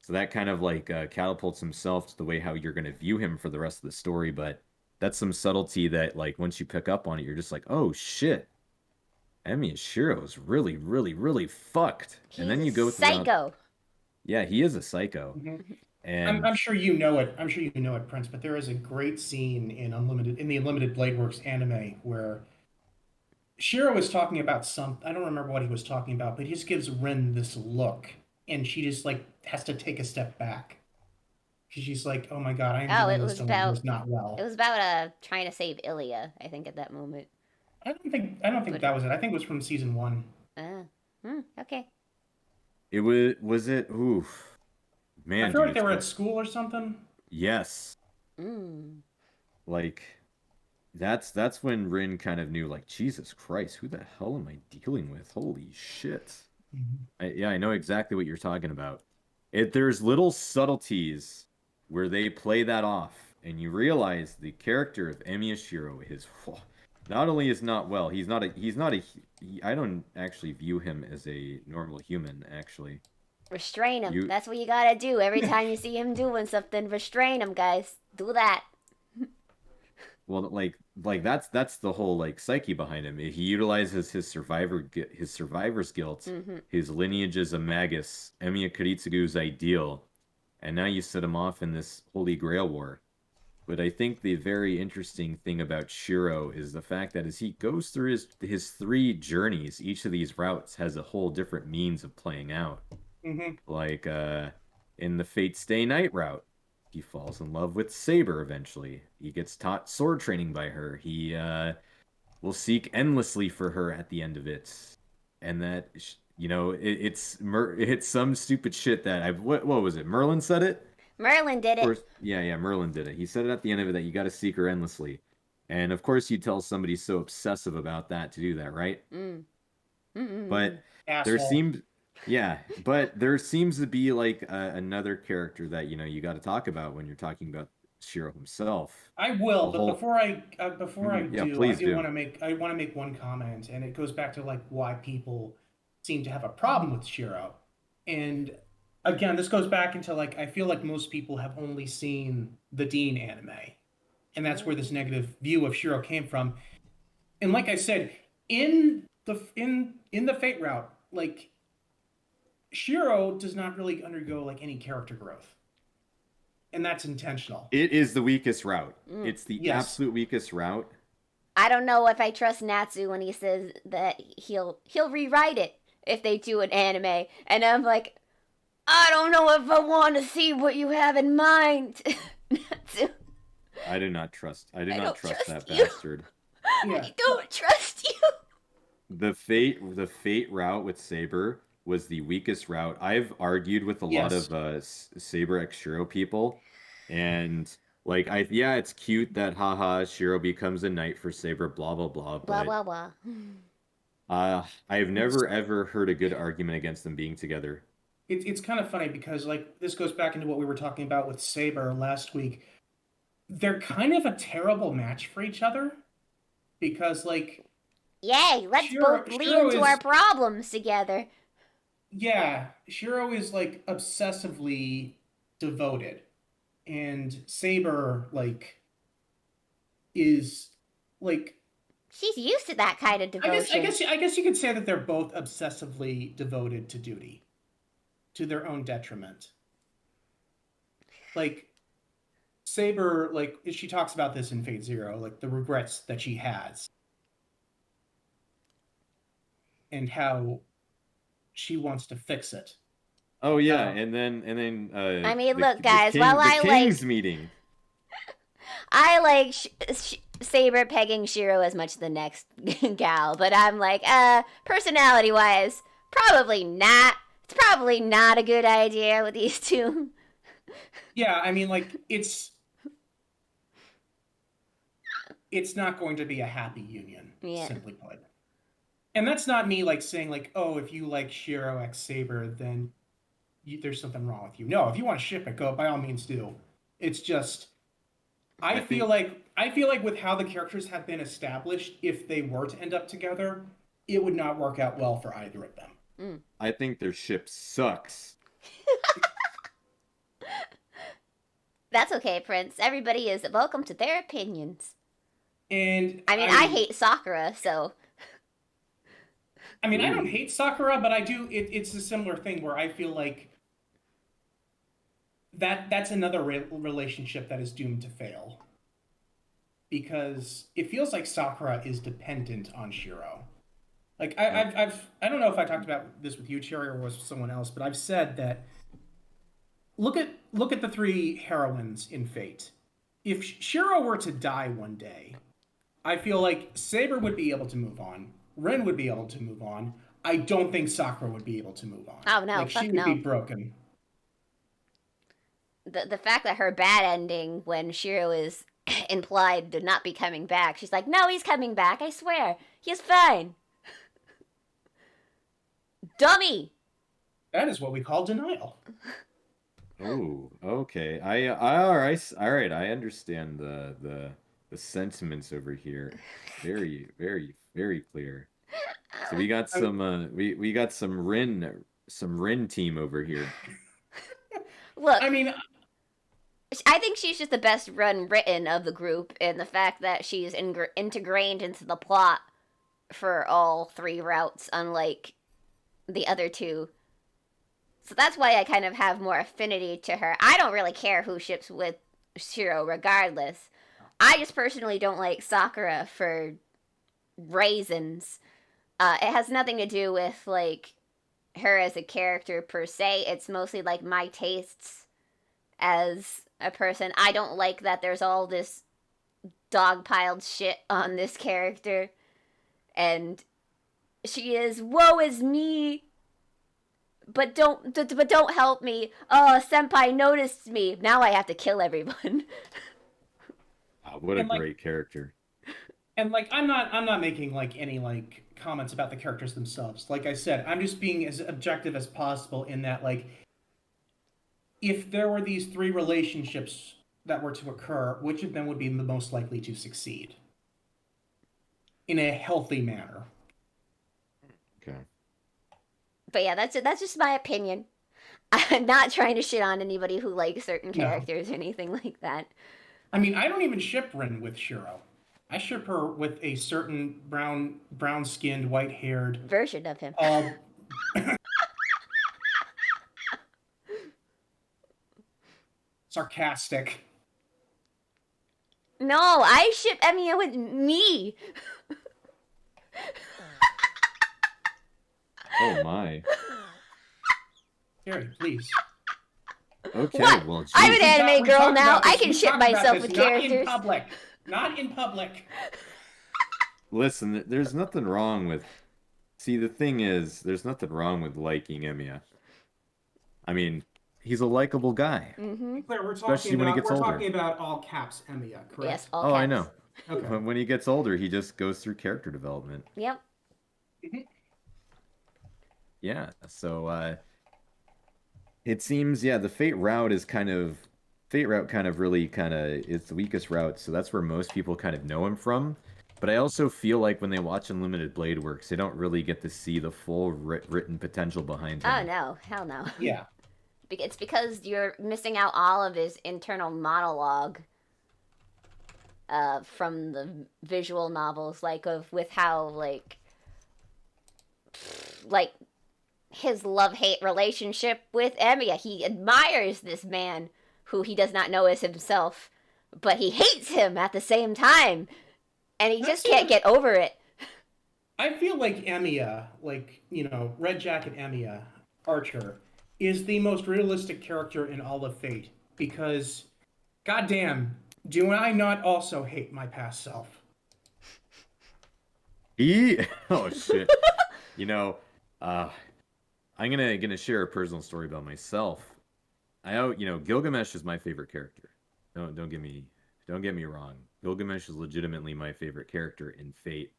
So that kind of like catapults himself to the way how you're going to view him for the rest of the story. But that's some subtlety that like once you pick up on it, you're just like, oh shit, Emi Shiro's really, really, really fucked. And He's then a you go throughout. psycho. Yeah, he is a psycho, hmm and I'm sure you know it. I'm sure you know it, Prince. But there is a great scene in the Unlimited Blade Works anime where Shiro is talking about some. I don't remember what he was talking about, but he just gives Rin this look, and she just like has to take a step back. She's like, "Oh my God, I am Oh, doing this to someone who is not it well." was about trying to save Ilya. I think at that moment. I don't think But that was it. I think it was from season one. uh, okay. it was it. Oof, I man, feel dude, like they were at school or something. yes, Mm. like that's when Rin kind of knew, like, Jesus Christ, who the hell am I dealing with? Holy shit. Mhm. Yeah, I know exactly what you're talking about. There's little subtleties where they play that off, and you realize the character of Emi Shiro is not only is not well, I don't actually view him as a normal human, actually. Restrain him. You That's what you gotta do every time you see him doing something. Restrain him, guys. Do that. well, like that's the whole like psyche behind him. He utilizes his survivor's guilt, Mm-hmm. his lineage as a magus, Emiya Kuritsugu's ideal, and now you set him off in this Holy Grail war. But I think the very interesting thing about Shiro is the fact that as he goes through his three journeys, each of these routes has a whole different means of playing out. hmm Like in the Fate Stay Night route, he falls in love with Saber eventually. He gets taught sword training by her. He will seek endlessly for her at the end of it. And that it's some stupid shit that what was it? Merlin said it? Merlin did it. Course, yeah, Merlin did it. He said it at the end of it that you got to seek her endlessly. And of course, you tell somebody so obsessive about that to do that, right? Mm. Mm-mm-mm. But there Asshole. seems, yeah, but there seems to be like another character that you got to talk about when you're talking about Shiro himself. I will, The but whole, before I yeah, do, please do. I want to make one comment, and it goes back to like why people seem to have a problem with Shiro. And again, this goes back into like I feel like most people have only seen the Dean anime, and that's where this negative view of Shiro came from. And like I said, in the Fate route, like Shiro does not really undergo like any character growth, and that's intentional. It is the weakest route. Mm. It's the Yes. absolute weakest route. I don't know if I trust Natsu when he says that he'll rewrite it if they do an anime, and I'm like, I don't know if I want to see what you have in mind, Natsu. I do not trust. I do I not don't trust trust that you. bastard. Yeah. I don't trust you. The fate route with Saber was the weakest route. I've argued with a lot Yes. of Saber X Shiro people, and like yeah, it's cute that haha Shiro becomes a knight for Saber, blah blah blah. Blah But blah blah. I've never ever heard a good argument against them being together. It's kind of funny because like this goes back into what we were talking about with Saber last week. They're kind of a terrible match for each other because like Yay, let's both lean into our problems together. Yeah, Shiro is like obsessively devoted, and Saber like is like she's used to that kind of devotion. I guess you could say that they're both obsessively devoted to duty, to their own detriment. Like Saber, like she talks about this in Fate Zero, like the regrets that she has, and how she wants to fix it. Oh yeah, and then I mean, look, guys, while I King's meeting. I like Saber pegging Shiro as much as the next gal, but I'm like, personality-wise, probably not. It's probably not a good idea with these two. Yeah, I mean, like it's not going to be a happy union, simply put. And that's not me like saying like, oh, if you like Shiro X Saber, then there's something wrong with you. No, if you want to ship it, go by all means do. It's just I feel like with how the characters have been established, if they were to end up together, it would not work out well for either of them. I think their ship sucks. That's okay, Prince. Everybody is welcome to their opinions. And I mean, I hate Sakura, so. I mean, I don't hate Sakura, but I do. It's a similar thing where I feel like that's another relationship that is doomed to fail, because it feels like Sakura is dependent on Shiro. Like I don't know if I talked about this with you, Cherry, or with someone else, but I've said that look at the three heroines in Fate. If Shiro were to die one day, I feel like Saber would be able to move on. Ren would be able to move on. I don't think Sakura would be able to move on. Oh no, like she would be broken. The fact that her bad ending when Shiro is implied to not be coming back, she's like, no, he's coming back, I swear. He's fine. Dummy! That is what we call denial. Oh, okay. All right. I understand the sentiments over here. Very, very, very clear. So we got some we got some Rin team over here. Look, I mean, I think she's just the best written of the group, and the fact that she's integrated into the plot for all three routes, unlike the other two. So that's why I kind of have more affinity to her. I don't really care who ships with Shiro regardless. I just personally don't like Sakura for reasons. It has nothing to do with like her as a character per se. It's mostly like my tastes as a person. I don't like that there's all this dogpiled shit on this character, and she is woe is me, but don't help me. Oh, senpai noticed me. Now I have to kill everyone. Oh, what a great character. And like I'm not making like any like comments about the characters themselves. Like I said, I'm just being as objective as possible in that like if there were these three relationships that were to occur, which of them would be the most likely to succeed in a healthy manner? Okay. But yeah, that's just my opinion. I'm not trying to shit on anybody who likes certain characters or anything like that. I mean, I don't even ship Rin with Shiro. I ship her with a certain brown-skinned, white-haired version of him. Sarcastic. No, I ship Emiya with me. Oh my. Gary, please. Okay, what? well, geez. I'm an anime girl now. I can ship myself with characters. Not in public. Not in public. Listen, there's nothing wrong with... See, the thing is, there's nothing wrong with liking Emiya. I mean, he's a likable guy. Mm-hmm. Claire, especially when he gets older. We're talking about all caps Emiya, correct? Yes, all caps. Oh, I know. Okay. When he gets older, he just goes through character development. Yep. Mhm. Yeah. So it seems, yeah, the Fate route kind of really kind of is the weakest route, so that's where most people kind of know him from. But I also feel like when they watch Unlimited Blade Works, they don't really get to see the full written potential behind Oh him. no, hell no. Yeah. It's because you're missing out all of his internal monologue from the visual novels, like of with how like his love hate relationship with Emiya. He admires this man who he does not know as himself, but he hates him at the same time, and he just can't get over it. I feel like Emiya, like, Red Jacket Emiya, Archer, is the most realistic character in all of Fate because, goddamn, do I not also hate my past self? He, oh shit, you know, uh, I'm gonna share a personal story about myself. Gilgamesh is my favorite character. Don't get me wrong. Gilgamesh is legitimately my favorite character in Fate,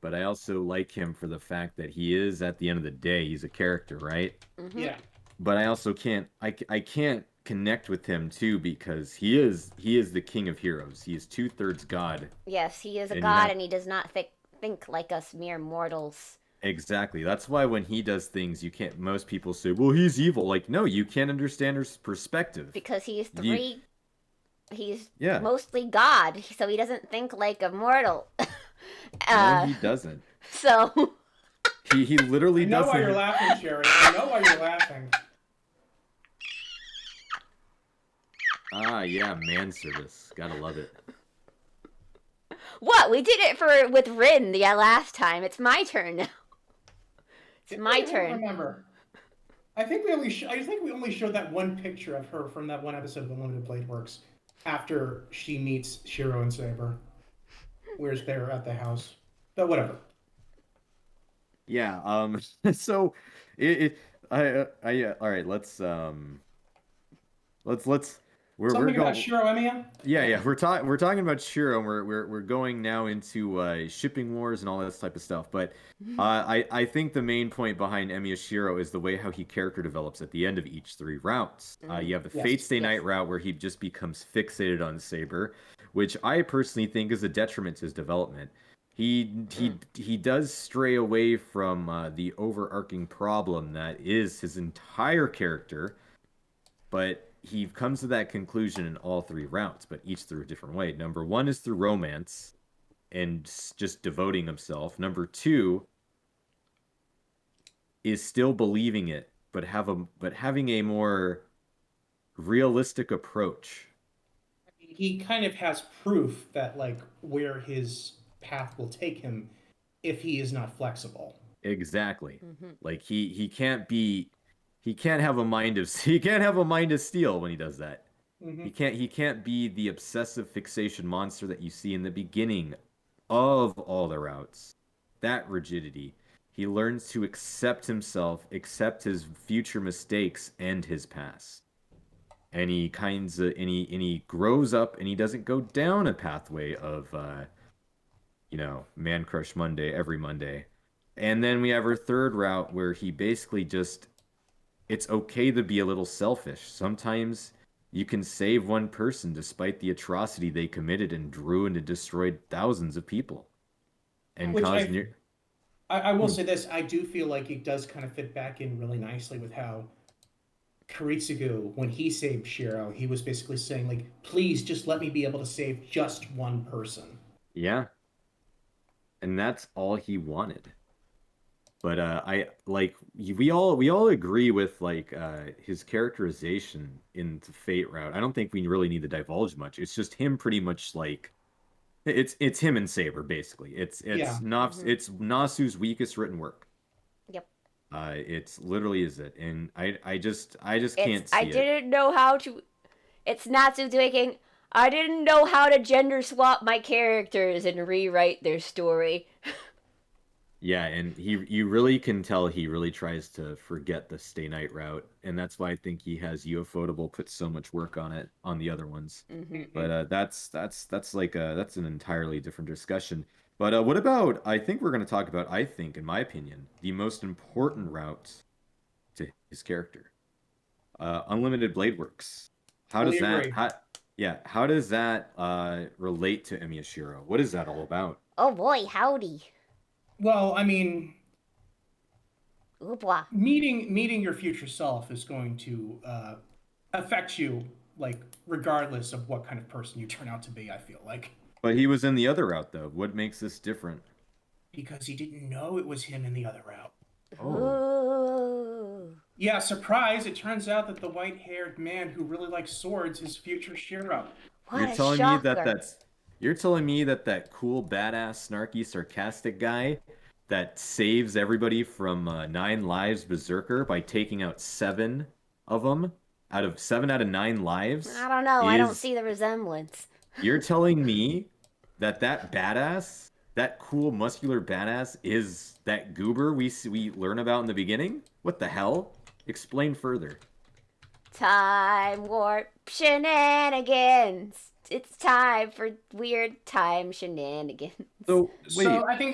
but I also like him for the fact that he is, at the end of the day, he's a character, right? Mm-hmm. Yeah. But I also I can't connect with him too because he is the king of heroes. He is two-thirds god, Yes, he is a and you god, have and he does not think like us mere mortals. exactly. That's why when he does things, you can't. Most people say, "Well, he's evil." Like, no, you can't understand his perspective. Because You, he's yeah, mostly god, so he doesn't think like a mortal. no, uh, he doesn't. so He literally I know why you're doesn't. laughing, Sherry. I know why you're laughing. Ah, yeah, man service. Gotta love it. what we did it for with Rin the last time. It's my turn now. It's Did my we? I don't turn. remember. I think we only showed that one picture of her from that one episode of Unlimited Blade Works after she meets Shiro and Saber. Where's they're at the house. But whatever. Yeah. So, it all right. Let's we're Something about going. Shiro Emiya? Yeah. We're talking about Shiro, and we're going now into shipping wars and all this type of stuff. But I think the main point behind Emiya Shiro is the way how he character develops at the end of each three rounds. You have the Fate Yes. Stay Yes. Night route where he just becomes fixated on Saber, which I personally think is a detriment to his development. He does stray away from the overarching problem that is his entire character, but he comes to that conclusion in all three rounds, but each through a different way. Number one is through romance and just devoting himself. Number two is still believing it, but having a more realistic approach. He kind of has proof that like where his path will take him if he is not flexible. Exactly. Mm-hmm. Like he can't have a mind of he can't have a mind of steel when he does that. Hmm. He can't be the obsessive fixation monster that you see in the beginning of all the routes. That rigidity. He learns to accept himself, accept his future mistakes and his past. And he kinds of and he grows up and he doesn't go down a pathway of Man Crush Monday every Monday. And then we have our third route where he basically just it's okay to be a little selfish. Sometimes you can save one person despite the atrocity they committed and ruined and destroyed thousands of people and Which caused near. I will say this, I do feel like it does kind of fit back in really nicely with how Karitsugu, when he saved Shiro, he was basically saying like, please just let me be able to save just one person. Yeah, and that's all he wanted. But I like we all agree with like his characterization in the Fate route. I don't think we really need to divulge much. It's just him pretty much like it's him and Saber basically. Yeah. Mm-hmm. It's Nasu's weakest written work. Yep. It's literally is it, and I just It's can't I see it. didn't know how to. It's Natsu taking. I didn't know how to gender swap my characters and rewrite their story. Yeah, and you really can tell he really tries to forget the Stay Night route, and that's why I think he has Ufotable put so much work on it on the other ones. Mm-hmm. But that's like that's an entirely different discussion. But what about I think we're going to talk about I think in my opinion the most important route to his character, Unlimited Blade Works. How does Fully that agree. how does that relate to Emiyashiro? What is that all about? Oh boy, howdy. Well, I mean, Oopwa. meeting your future self is going to affect you, like regardless of what kind of person you turn out to be. I feel like But he was in the other route though. What makes this different? because he didn't know it was him in the other route. Oh. Ooh. Yeah, surprise! It turns out that the white-haired man who really likes swords is future Shiro. What You're a telling me shocker. you're telling me that that cool, badass, snarky, sarcastic guy that saves everybody from nine lives berserker by taking out seven of them out of seven out of nine lives I don't know. I don't is see the resemblance. you're telling me that that badass, that cool, muscular badass is that goober we learn about in the beginning? What the hell? Explain further. Time warp shenanigans. It's time for weird time shenanigans. So So wait, I think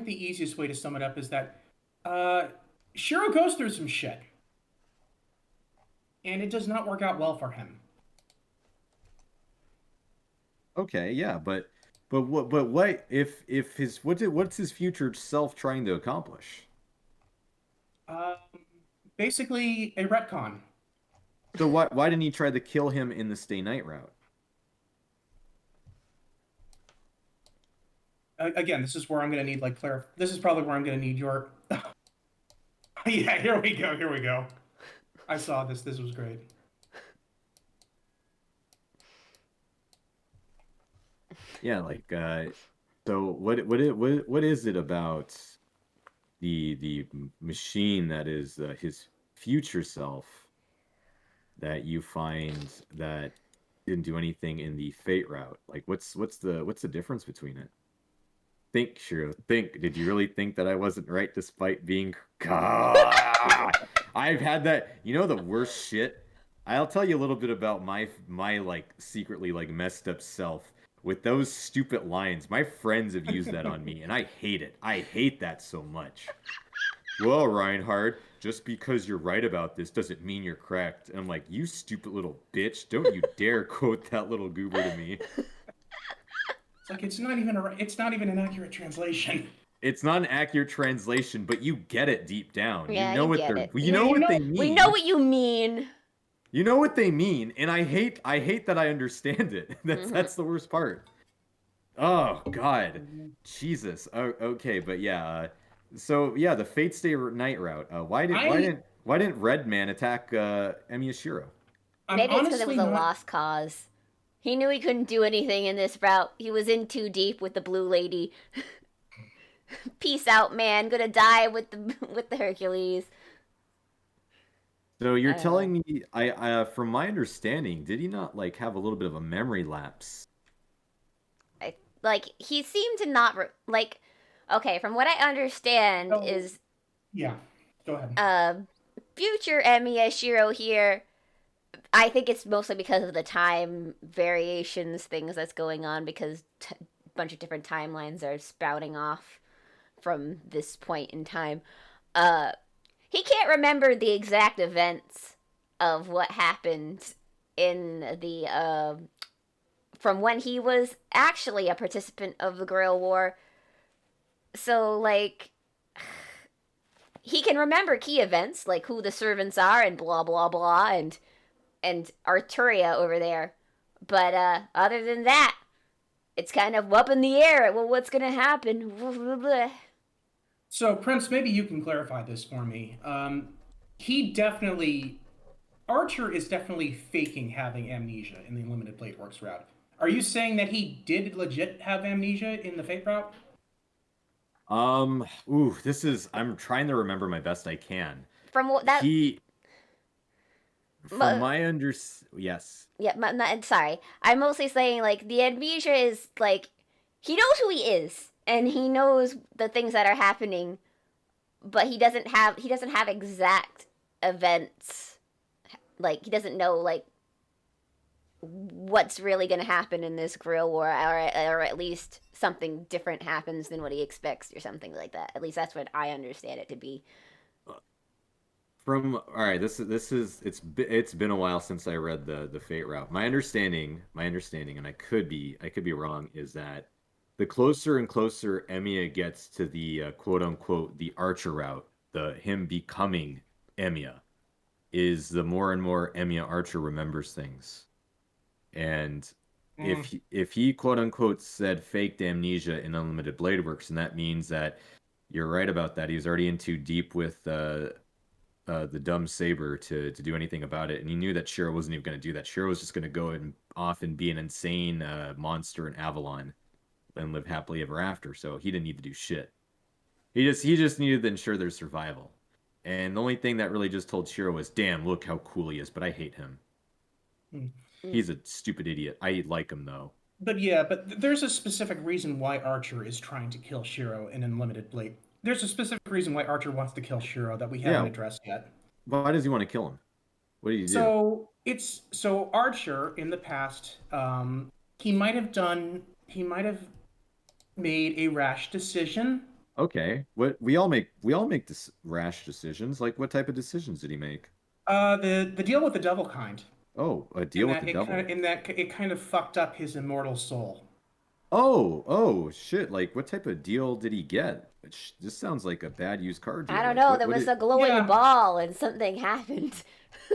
the easiest way to sum it up is that uh, Shiro goes through some shit, and it does not work out well for him. okay, yeah, but what if his what's his future self trying to accomplish? Um, Basically a retcon. So why didn't he try to kill him in the Stay Night route? Again, this is where I'm going to need like This is probably where I'm going to need your. Yeah, here we go. Here we go. I saw this. This was great. Yeah, like so what is it about the machine that is his future self that you find that didn't do anything in the Fate route? Like what's the difference between it? Think, Shiro, think. Did you really think that I wasn't right despite being I've had that, you know the worst shit? I'll tell you a little bit about my like secretly like messed up self with those stupid lines. My friends have used that on me and I hate it. I hate that so much. Well, Reinhard, just because you're right about this doesn't mean you're correct. And I'm like, you stupid little bitch, don't you dare quote that little goober to me. It's like it's not even an accurate translation. It's not an accurate translation, but you get it deep down. You Yeah, know you what get it. you know You what know, they We know mean. what you mean. You know what they mean, and I hate that I understand it. Mm-hmm. That's the worst part. Oh God, Jesus. Oh, okay, but yeah. So yeah, the Fate Stay Night route. I Why didn't Red Man attack Emiyashiro? I'm Maybe it's because it was honestly a not. lost cause. He knew he couldn't do anything in this route. He was in too deep with the blue lady. Peace out, man. Gonna die with the with the Hercules. So you're I don't know. telling me from my understanding, did he not like have a little bit of a memory lapse? Like he seemed to not like. Okay, from what I understand So is yeah, go ahead. uh future Emiya Shiro here. I think it's mostly because of the time variations things that's going on because a bunch of different timelines are sprouting off from this point in time. Uh he can't remember the exact events of what happened in the from when he was actually a participant of the Grail War. So like he can remember key events like who the servants are and blah blah blah and Arturia over there. But other than that, it's kind of up in the air. Well, what's gonna happen? So Prince, maybe you can clarify this for me. He definitely Archer is definitely faking having amnesia in the Unlimited Blade Works route. Are you saying that he did legit have amnesia in the Fate route? Ooh, this is I'm trying to remember my best I can. From what that, He from my under yes. yeah, sorry. I'm mostly saying like the amnesia is like he knows who he is and he knows the things that are happening, but he doesn't have exact events. Like he doesn't know like what's really going to happen in this grill war, or at least something different happens than what he expects or something like that. At least that's what I understand it to be. From all right, this is it's been a while since I read the Fate route. My understanding, and I could be wrong, is that the closer and closer Emiya gets to the quote unquote the Archer route, the him becoming Emiya, is the more and more Emiya Archer remembers things. And Mm. if he quote unquote said faked amnesia in Unlimited Blade Works, and that means that you're right about that. He was already in too deep with the dumb saber to do anything about it, and he knew that Shiro wasn't even going to do that. Shiro was just going to go and off and be an insane monster in Avalon and live happily ever after. So he didn't need to do shit. He just needed to ensure their survival. And the only thing that really just told Shiro was, "Damn, look how cool he is," but I hate him. Mm. He's a stupid idiot. I like him though. But yeah, there's a specific reason why Archer is trying to kill Shiro in Unlimited Blade. There's a specific reason why Archer wants to kill Shiro that we haven't Yeah. addressed yet. Why does he want to kill him? What did he do? So Archer in the past, he might have made a rash decision. Okay. What we all make this rash decisions. Like what type of decisions did he make? The deal with the devil kind, Oh, a in deal with that the it kind devil. of in that it kind of fucked up his immortal soul. Oh, shit. Like, what type of deal did he get? This sounds like a bad used car I deal. don't Like, know. what, There what was did, a glowing Yeah, ball, and something happened.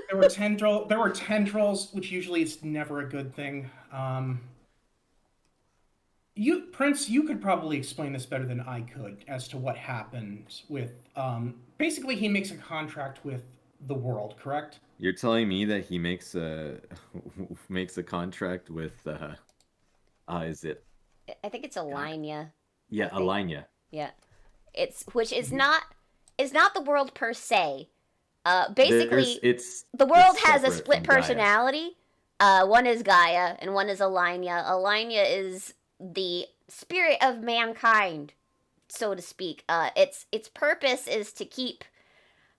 there were tendrils, which usually is never a good thing. Prince, you could probably explain this better than I could as to what happened with. Basically, he makes a contract with the world, correct? you're telling me that he makes a makes a contract with is it I think it's God? Alania. I Yeah, think. Alanya. Yeah. It's which is Mhm. not the world per se. There's Basically, the it's world has a separate split from Gaia. personality. One is Gaia and one is Alania. Alania is the spirit of mankind, so to speak. Its purpose is to keep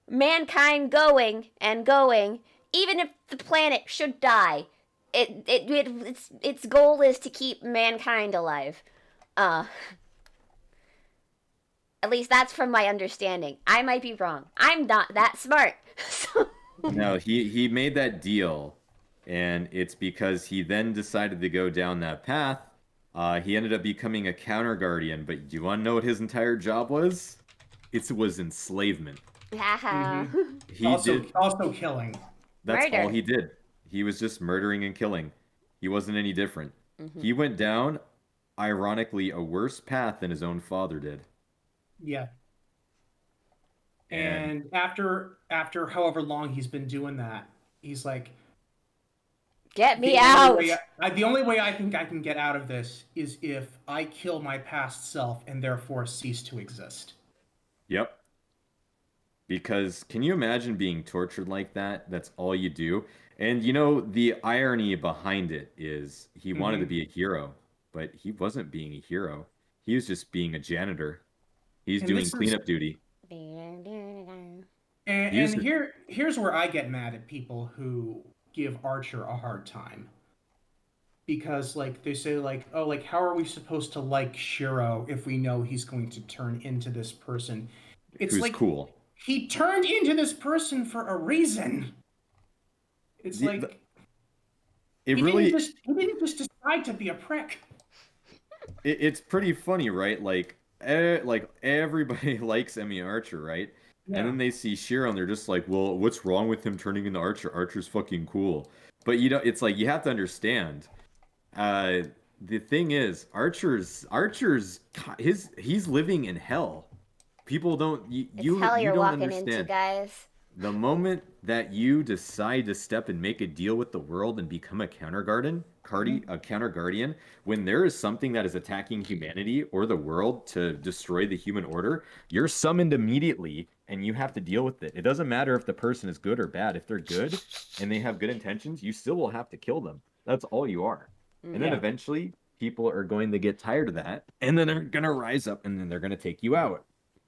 mankind going and going, even if the planet should die. Its goal is to keep mankind alive. Uh, at least that's from my understanding. I might be wrong. I'm not that smart. So No, he made that deal, and it's because he then decided to go down that path. He ended up becoming a counter guardian, but do you want to know what his entire job was? It was enslavement. haha. Mm-hmm. He Also, did also killing. That's all Murder. he did. He was just murdering and killing. He wasn't any different. Hmm. He went down, ironically, a worse path than his own father did. Yeah. And And after however long he's been doing that, he's like, Get the me only way out. the only way I think I can get out of this is if I kill my past self and therefore cease to exist. yep, because can you imagine being tortured like that? That's all you do. And the irony behind it is he wanted to Mm-hmm. be a hero, but he wasn't being a hero. He was just being a janitor. He's And doing this is cleanup duty. and, He was and here's where I get mad at people who give Archer a hard time, because like they say like, oh, like how are we supposed to like Shiro if we know he's going to turn into this person? It's who's like cool. he turned into this person for a reason. It's The, like it he didn't really just he didn't just decide to be a prick. it's pretty funny, right? Like everybody likes Emmy Archer, right? And Yeah. then they see Shiro and they're just like, "Well, what's wrong with him turning into Archer? Archer's fucking cool." But it's like you have to understand. Uh, the thing is, Archer's he's living in hell. People don't you It's you, hell you you're don't walking into, understand. guys. The moment that you decide to step and make a deal with the world and become Mhm. a counter guardian, when there is something that is attacking humanity or the world to destroy the human order, you're summoned immediately and you have to deal with it. It doesn't matter if the person is good or bad. If they're good and they have good intentions, you still will have to kill them. That's all you are. And then Hmm. Yeah. eventually people are going to get tired of that, and then they're gonna rise up, and then they're gonna take you out.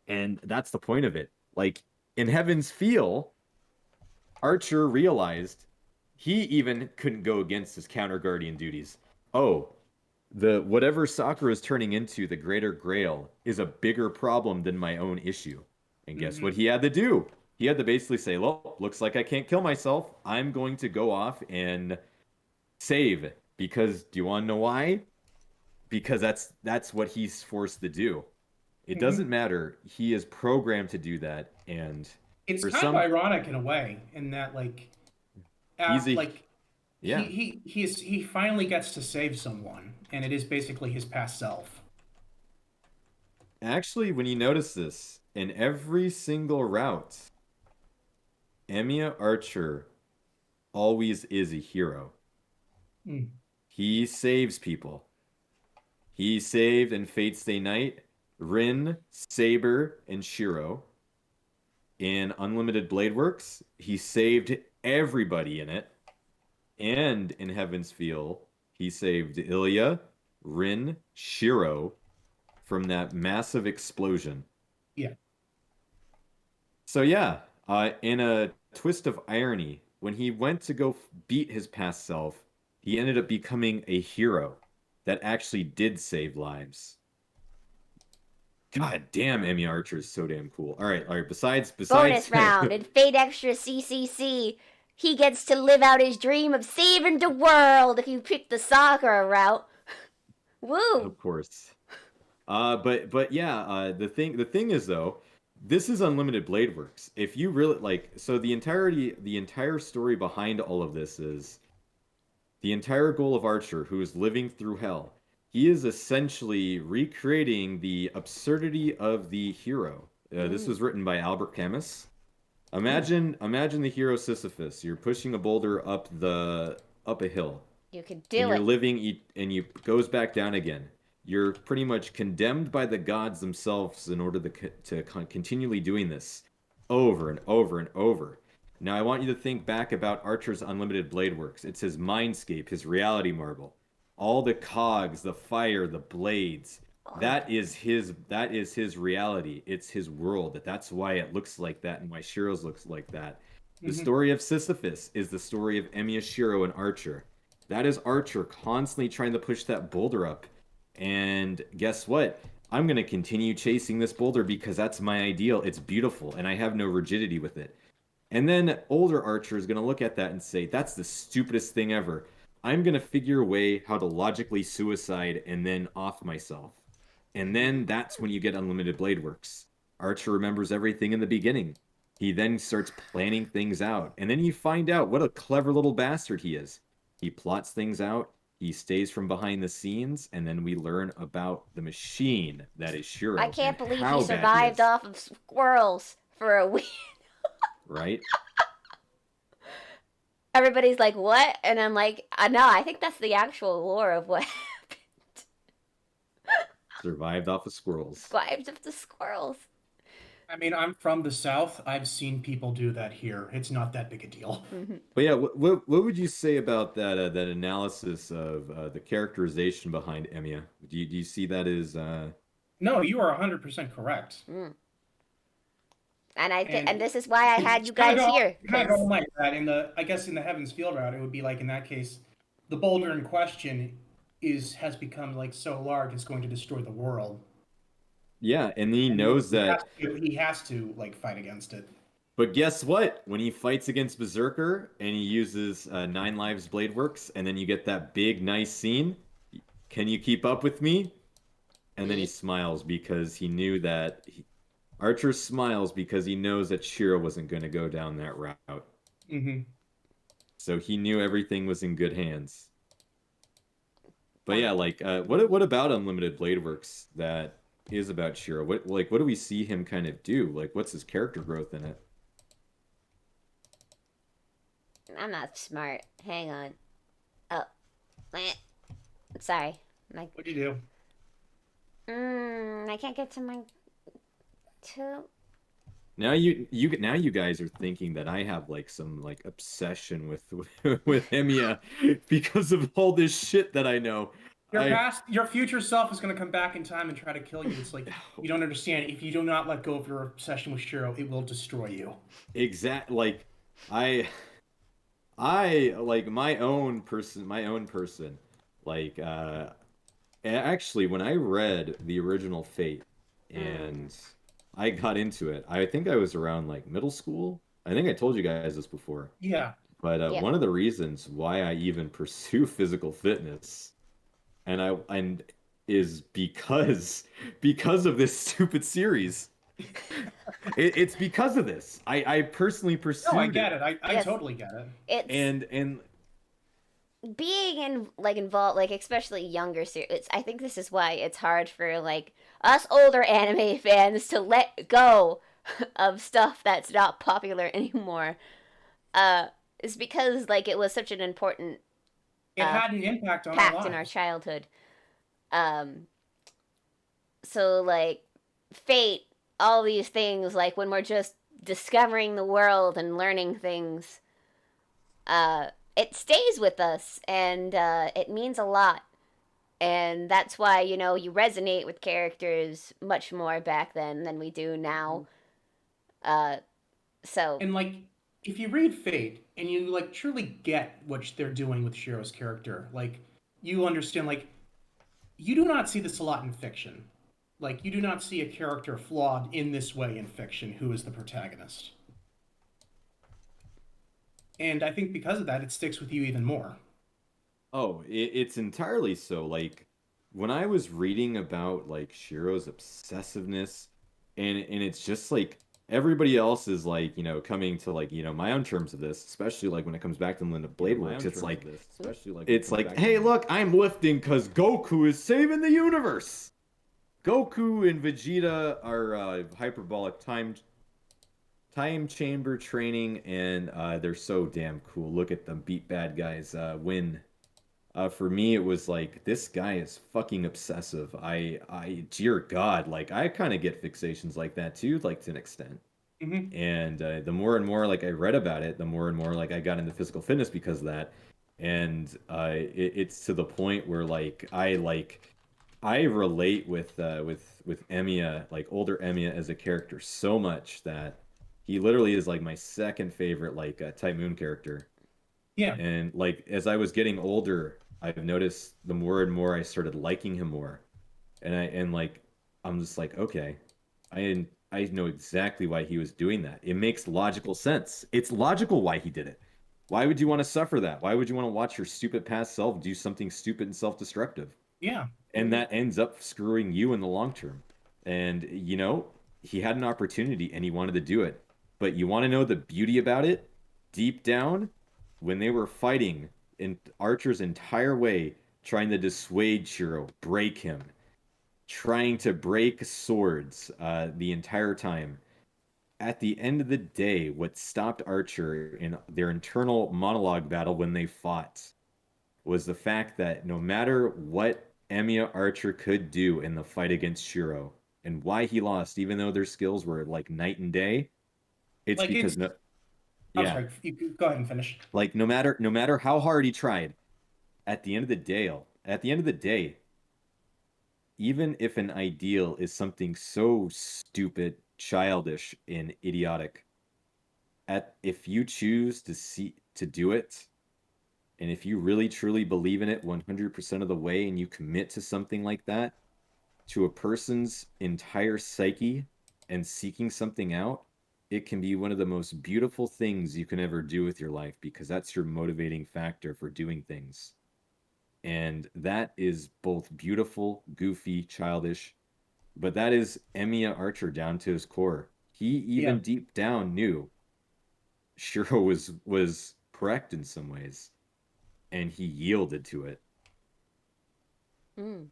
And that's the point of it. Like in Heaven's Feel, Archer realized he even couldn't go against his counter guardian duties. Oh, the whatever Sakura is turning into, the Greater Grail, is a bigger problem than my own issue. And guess what he had to do? He had to basically say, well, looks like I can't kill myself. I'm going to go off and save. Because do you want to know why? Because that's what he's forced to do. It doesn't matter. He is programmed to do that, and it's for kind of some, ironic in a way, in that like, he's a like yeah. he finally gets to save someone, and it is basically his past self. Actually, when you notice this, in every single route, Emiya Archer always is a hero. Hmm. He saves people. He saved in Fate Stay Night Rin, Saber, and Shiro. In Unlimited Blade Works, he saved everybody in it. And in Heaven's Feel, he saved Ilya, Rin, Shiro from that massive explosion. Yeah. So yeah, in a twist of irony, when he went to go beat his past self, he ended up becoming a hero that actually did save lives. God damn, Emmy Archer is so damn cool. All right. Besides, Bonus round in Fate Extra CCC. He gets to live out his dream of saving the world if you pick the Sakura route. Woo! Of course. But yeah, the thing is though, this is Unlimited Blade Works. If you really like, so the entire story behind all of this is the entire goal of Archer, who is living through hell. He is essentially recreating the absurdity of the hero. This was written by Albert Camus. Imagine the hero Sisyphus. You're pushing a boulder up a hill. You can And do you're it. living and you goes back down again. You're pretty much condemned by the gods themselves in order to continually doing this over and over and over. Now I want you to think back about Archer's Unlimited Blade Works. It's his mindscape, his reality marble. All the cogs, the fire, the blades. That is his reality. It's his world. That's why it looks like that and why Shiro's looks like that. The story of Sisyphus is the story of Emiya, Shiro, and Archer. That is Archer constantly trying to push that boulder up. And guess what? I'm going to continue chasing this boulder because that's my ideal. It's beautiful, and I have no rigidity with it. And then older Archer is going to look at that and say, that's the stupidest thing ever. I'm going to figure a way how to logically suicide and then off myself. And then that's when you get Unlimited Blade Works. Archer remembers everything in the beginning. He then starts planning things out. And then you find out what a clever little bastard he is. He plots things out. He stays from behind the scenes. And then we learn about the machine that is Shiro. I can't believe how he bad survived is. off of squirrels for a week. Right? Everybody's like, what? And I'm like, no, I think that's the actual lore of what happened. Survived off of squirrels. Survived of the squirrels. I mean, I'm from the South. I've seen people do that here. It's not that big a deal. But yeah, what would you say about that that analysis of the characterization behind Emiya? Do you see that as No, you are 100% correct. And And and this is why I had it's you guys here. Kind of like that I guess in the Heaven's Field route, it would be like in that case, the boulder in question has become like so large it's going to destroy the world. Yeah, and he knows that. He has to like fight against it. But guess what? When he fights against Berserker and he uses Nine Lives Blade Works, and then you get that big, nice scene, can you keep up with me? And then he smiles because he knew that. Archer smiles because he knows that Shiro wasn't going to go down that route. So he knew everything was in good hands. But yeah, like, what about Unlimited Blade Works that is about Shiro? What do we see him kind of do? Like, what's his character growth in it? I'm not smart. Hang on. Oh. Sorry. What'd you do? I can't get to my... Now you guys are thinking that I have like some like obsession with Emiya because of all this shit that I know. your future self is going to come back in time and try to kill you. It's like you don't understand. If you do not let go of your obsession with Shiro, it will destroy you. Like I I like my own person. Like actually when I read the original Fate and I got into it, I think I was around like middle school. I think I told you guys this before. Yeah. But Yep. one of the reasons why I even pursue physical fitness and is because of this stupid series. It's because of this. I personally No, I pursued get it. it. I Yes. totally get it. It's And being involved, like especially younger series. I think this is why it's hard for like us older anime fans to let go of stuff that's not popular anymore. Uh, is because like it was such an important It had an impact on our fact in our lives. childhood. Um, so like fate, all these things, like when we're just discovering the world and learning things, it stays with us and it means a lot. And that's why, you know, you resonate with characters much more back then than we do now. Uh, so, And like, if you read Fate and you like truly get what they're doing with Shiro's character, like you understand, like you do not see this a lot in fiction. Like you do not see a character flawed in this way in fiction who is the protagonist. And I think because of that, it sticks with you even more. oh, it's entirely so. Like when I was reading about like Shiro's obsessiveness, and it's just like everybody else is like, coming to like, my own terms of this, especially like when it comes back to Linda Blade Works, it's like, hey, look, I'm lifting because Goku is saving the universe. Goku and Vegeta are hyperbolic time chamber training, and they're so damn cool. Look at them beat bad guys, win. For me, it was like this guy is fucking obsessive. Dear God, like I kind of get fixations like that too, like to an extent. Hmm. And the more and more like I read about it, the more and more like I got into physical fitness because of that. And it's to the point where I relate with Emiya, like older Emiya as a character so much that he literally is like my second favorite like Type Moon character. Yeah. And like as I was getting older, I've noticed the more and more I started liking him more. And like I'm just like, okay, I know exactly why he was doing that. It makes logical sense. It's logical why he did it. Why would you want to suffer that? Why would you want to watch your stupid past self do something stupid and self-destructive? Yeah. And that ends up screwing you in the long term. And he had an opportunity and he wanted to do it. But you want to know the beauty about it? Deep down, when they were fighting in Archer's entire way, trying to dissuade Shiro, break him, trying to break swords the entire time. At the end of the day, what stopped Archer in their internal monologue battle when they fought was the fact that no matter what Emiya Archer could do in the fight against Shiro and why he lost, even though their skills were like night and day, it's Like because it's. no, I'm yeah, sorry. You go ahead and finish. like no matter how hard he tried, at the end of the day, even if an ideal is something so stupid, childish, and idiotic, if you choose to do it, and if you really truly believe in it 100% of the way and you commit to something like that, to a person's entire psyche and seeking something out, it can be one of the most beautiful things you can ever do with your life because that's your motivating factor for doing things. And that is both beautiful, goofy, childish, but that is Emiya Archer down to his core. He Yeah. even deep down knew Shiro was correct in some ways, and he yielded to it. mm.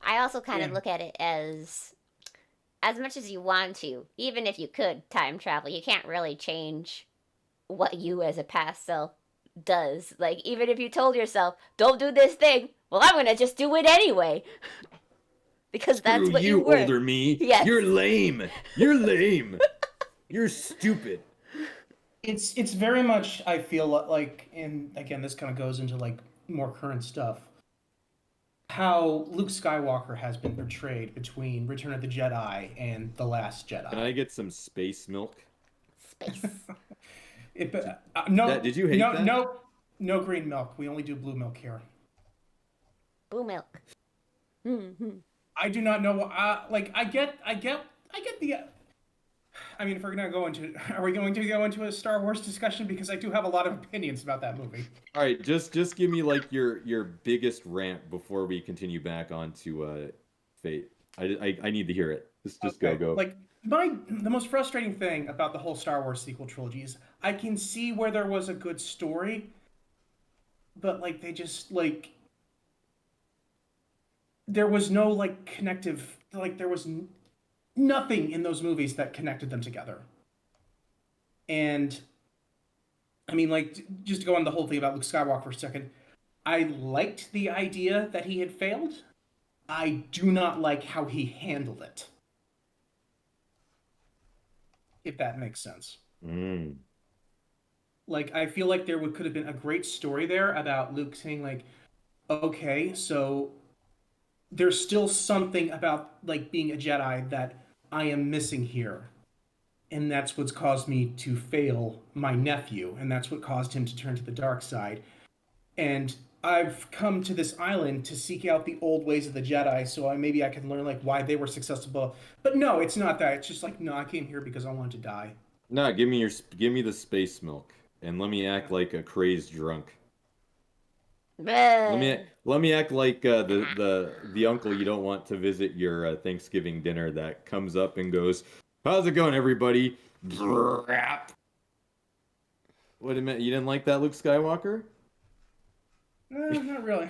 I also kind of Yeah. look at it as much as you want to, even if you could time travel, you can't really change what you as a past self does. Like, even if you told yourself, don't do this thing, well, I'm gonna just do it anyway. Because Screw that's what you you, were. older me. Yes. You're lame. You're lame. You're stupid. It's very much I feel like, and again, this kind of goes into like more current stuff. how Luke Skywalker has been portrayed between Return of the Jedi and The Last Jedi. Can I get some space milk? Space. No, did you hate no, that? no green milk. We only do blue milk here. Blue milk. I do not know. Like I get the. I mean, if we're gonna go into, are we going to go into a Star Wars discussion? Because I do have a lot of opinions about that movie. All right, just give me like your biggest rant before we continue back onto Fate. I need to hear it. Just Okay. go. Like the most frustrating thing about the whole Star Wars sequel trilogy is I can see where there was a good story, but like they just like there was no like connective, like there was nothing in those movies that connected them together. And I mean, like, just to go on the whole thing about Luke Skywalker for a second, I liked the idea that he had failed. I do not like how he handled it. If that makes sense. Mm. Like, I feel like could have been a great story there about Luke saying, like, okay, so there's still something about, like, being a Jedi that I am missing here. And that's what's caused me to fail my nephew. And that's what caused him to turn to the dark side. And I've come to this island to seek out the old ways of the Jedi, so maybe I can learn like why they were successful. But no, it's not that. It's just like, no, I came here because I wanted to die. No, give me the space milk and let me act like a crazed drunk. Let me act like the uncle you don't want to visit your Thanksgiving dinner that comes up and goes, "How's it going, everybody?" What a minute! You didn't like that, Luke Skywalker? Not really.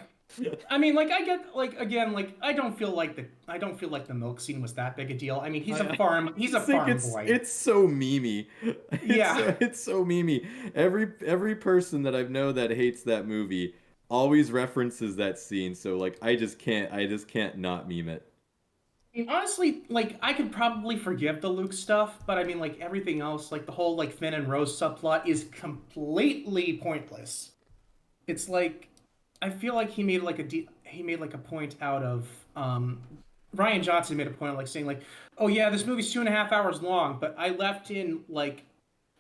I mean, like I get like again, like I don't feel like the milk scene was that big a deal. I mean, he's a farm boy. It's so memey. Yeah. It's so memey. Every person that I've known that hates that movie always references that scene. So like I just can't not meme it. I mean, honestly, like I could probably forgive the Luke stuff, but I mean, like everything else, like the whole like Finn and Rose subplot is completely pointless. It's like I feel like he made like a point out of Ryan Johnson made a point of like saying like, oh yeah, this movie's 2.5 hours long, but I left in like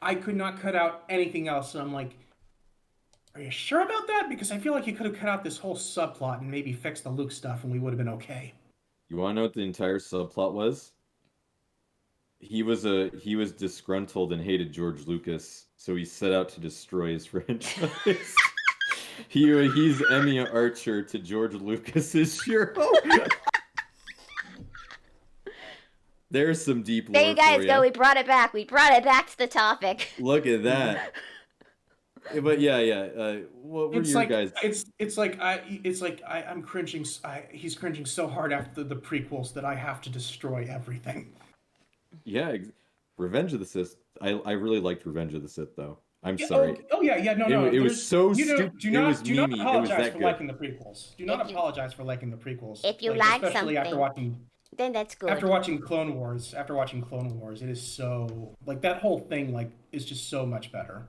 I could not cut out anything else. And I'm like, are you sure about that? Because I feel like you could have cut out this whole subplot and maybe fixed the Luke stuff, and we would have been okay. You want to know what the entire subplot was? He was disgruntled and hated George Lucas, so he set out to destroy his franchise. He's Emmy Archer to George Lucas's Shiro. There's some deep lore. There you guys go. We brought it back. We brought it back to the topic. Look at that. But yeah. What were your guys? I'm cringing. He's cringing so hard after the prequels that I have to destroy everything. Yeah, Revenge of the Sith. I really liked Revenge of the Sith though. I'm sorry. No. It was so stupid. Do not apologize for good. liking the prequels. Do not apologize for liking the prequels. If you like especially something, then that's good. After watching Clone Wars, it is so like that whole thing like is just so much better.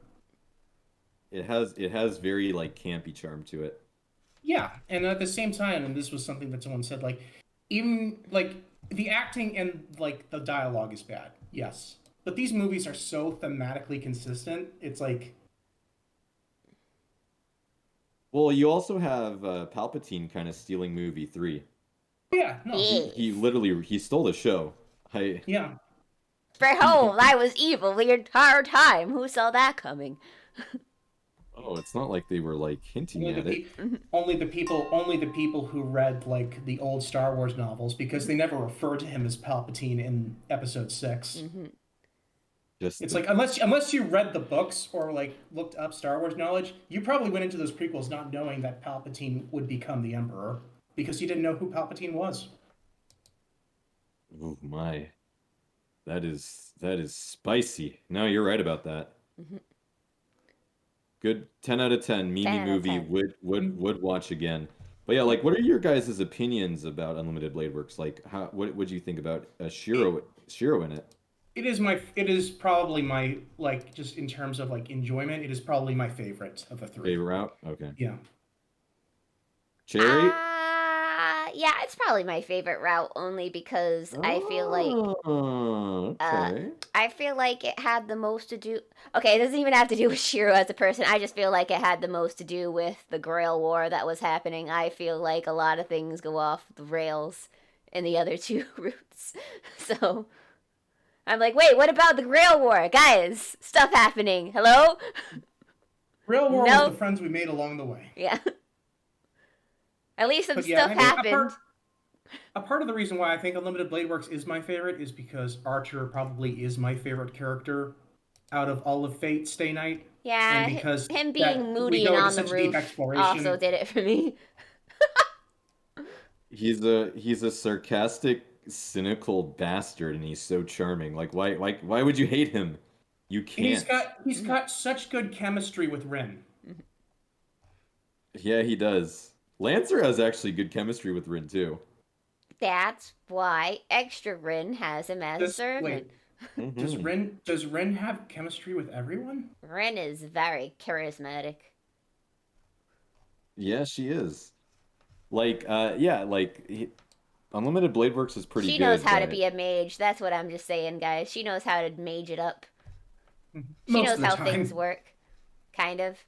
It has very like campy charm to it. Yeah, and at the same time, and this was something that someone said, like even like the acting and like the dialogue is bad. Yes. But these movies are so thematically consistent. It's like, well, you also have Palpatine kind of stealing movie 3. Yeah, no, he literally stole the show. Yeah. Behold, I was evil the entire time. Who saw that coming? Oh, it's not like they were like hinting at it. Only the people who read like the old Star Wars novels, because they never refer to him as Palpatine in Episode 6. Mm-hmm. It's like unless you read the books or like looked up Star Wars knowledge, you probably went into those prequels not knowing that Palpatine would become the Emperor because you didn't know who Palpatine was. Oh my, that is spicy. No, you're right about that. Mm-hmm. Good 10 out of 10. Mimi movie would watch again. But yeah, like, what are your guys' opinions about Unlimited Blade Works? Like, what do you think about Shiro in it? It is probably my, like, just in terms of like enjoyment, it is probably my favorite of the 3. Favorite route? Okay. Yeah. Cherry? Yeah, it's probably my favorite route only because I feel like Okay. I feel like it had the most to do. Okay, it doesn't even have to do with Shiro as a person. I just feel like it had the most to do with the Grail War that was happening. I feel like a lot of things go off the rails in the other two routes. So I'm like, wait, what about the Grail War? Guys, stuff happening. Hello? Real War was Nope. the friends we made along the way. Yeah. At least some But yeah, stuff I mean, happened. a part of the reason why I think Unlimited Blade Works is my favorite is because Archer probably is my favorite character out of all of Fate Stay Night. And Yeah, because him being that we moody and go into on the such a deep roof also exploration. did it for me. He's a sarcastic, cynical bastard, and he's so charming. Like, why would you hate him? You can't. He's got such good chemistry with Rin. Yeah, he does. Lancer has actually good chemistry with Rin too. That's why Extra Rin has him as a servant. Wait, Mhm. does Rin have chemistry with everyone? Rin is very charismatic. Yeah, she is. Like, yeah, Unlimited Blade Works is pretty She knows good, how to but be a mage. That's what I'm just saying, guys. She knows how to mage it up. She Most knows of the how things time. work. Kind of.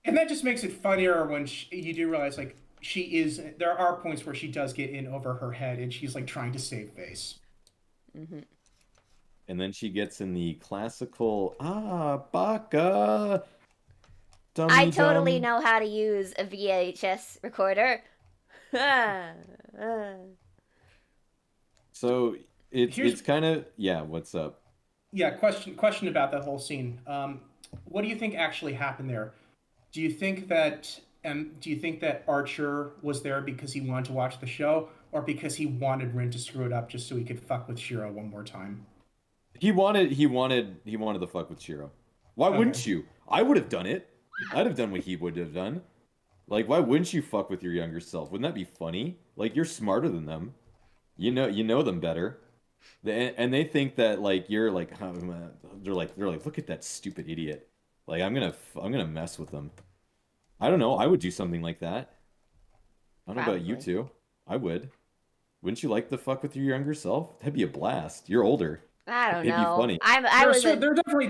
And that just makes it funnier when you do realize, like, she is. There are points where she does get in over her head and she's, like, trying to save face. Hmm. and then she gets in the classical baka I dummy totally dumb. know how to use a VHS recorder. So it's Here's kind of yeah. What's up? Yeah, question about that whole scene. What do you think actually happened there? Do you think that Archer was there because he wanted to watch the show, or because he wanted Rin to screw it up just so he could fuck with Shiro one more time? He wanted the fuck with Shiro. Why Okay. wouldn't you? I would have done it. I'd have done what he would have done. Like, why wouldn't you fuck with your younger self? Wouldn't that be funny? Like, you're smarter than them. You know them better. And they think that like you're like they're like look at that stupid idiot. Like I'm gonna mess with them. I don't know. I would do something like that. I don't know about you Probably. two. I would. Wouldn't you like to fuck with your younger self? That'd be a blast. You're older. I don't It'd be know. funny. There are definitely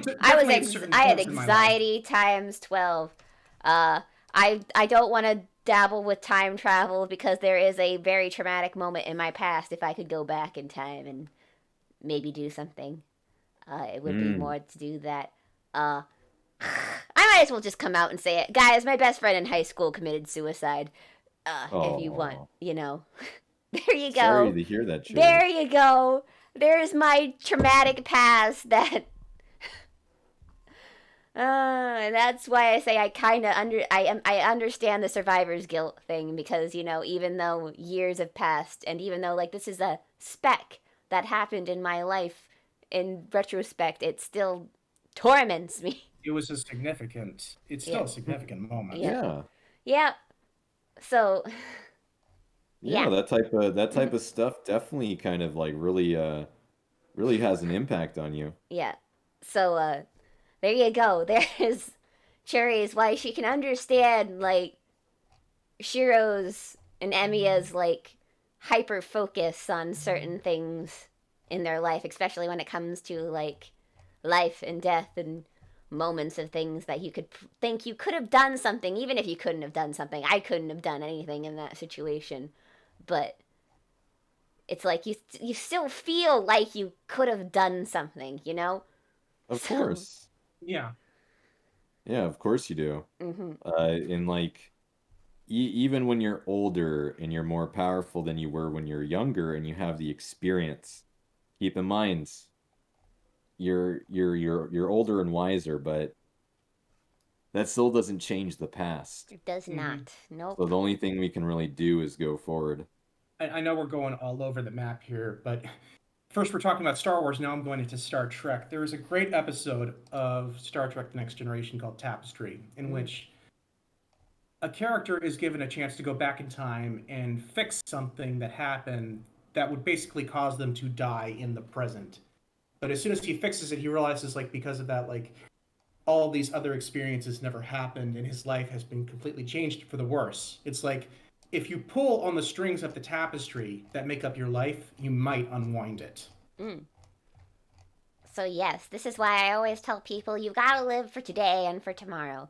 at certain I had points in my life. anxiety times 12. Uh I don't want to dabble with time travel because there is a very traumatic moment in my past if I could go back in time and maybe do something. It would be Mm. more to do that. Uh I might as well just come out and say it. Guys, my best friend in high school committed suicide. If you want, Oh, There you sorry go. to hear that, Cherry. There you go. There's my traumatic past that and that's why I say I kind of I understand the survivor's guilt thing because even though years have passed and even though like this is a speck that happened in my life in retrospect it still torments me. It's Yeah. still a significant moment. Yeah. Yeah. Yeah. So, Yeah, yeah. that type of stuff definitely kind of like really has an impact on you. Yeah. So there you go. There's Cherry's why she can understand like Shiro's and Emiya's like hyper focus on certain things in their life, especially when it comes to like life and death and moments of things that you could think you could have done something, even if you couldn't have done something. I couldn't have done anything in that situation, but it's like you still feel like you could have done something. Of So, course. Yeah. Yeah, of course you do. mm-hmm. And like even when you're older and you're more powerful than you were when you're younger and you have the experience, keep in mind you're older and wiser, but that still doesn't change the past. It does Hmm. not. So Nope. the only thing we can really do is go forward. I know we're going all over the map here, but first we're talking about Star Wars. Now I'm going into Star Trek. There is a great episode of Star Trek: The Next Generation called Tapestry, in Mm-hmm. which a character is given a chance to go back in time and fix something that happened that would basically cause them to die in the present. But as soon as he fixes it, he realizes, like, because of that, like, all these other experiences never happened and his life has been completely changed for the worse. It's like if you pull on the strings of the tapestry that make up your life, you might unwind it. Mm. So yes, this is why I always tell people you gotta live for today and for tomorrow.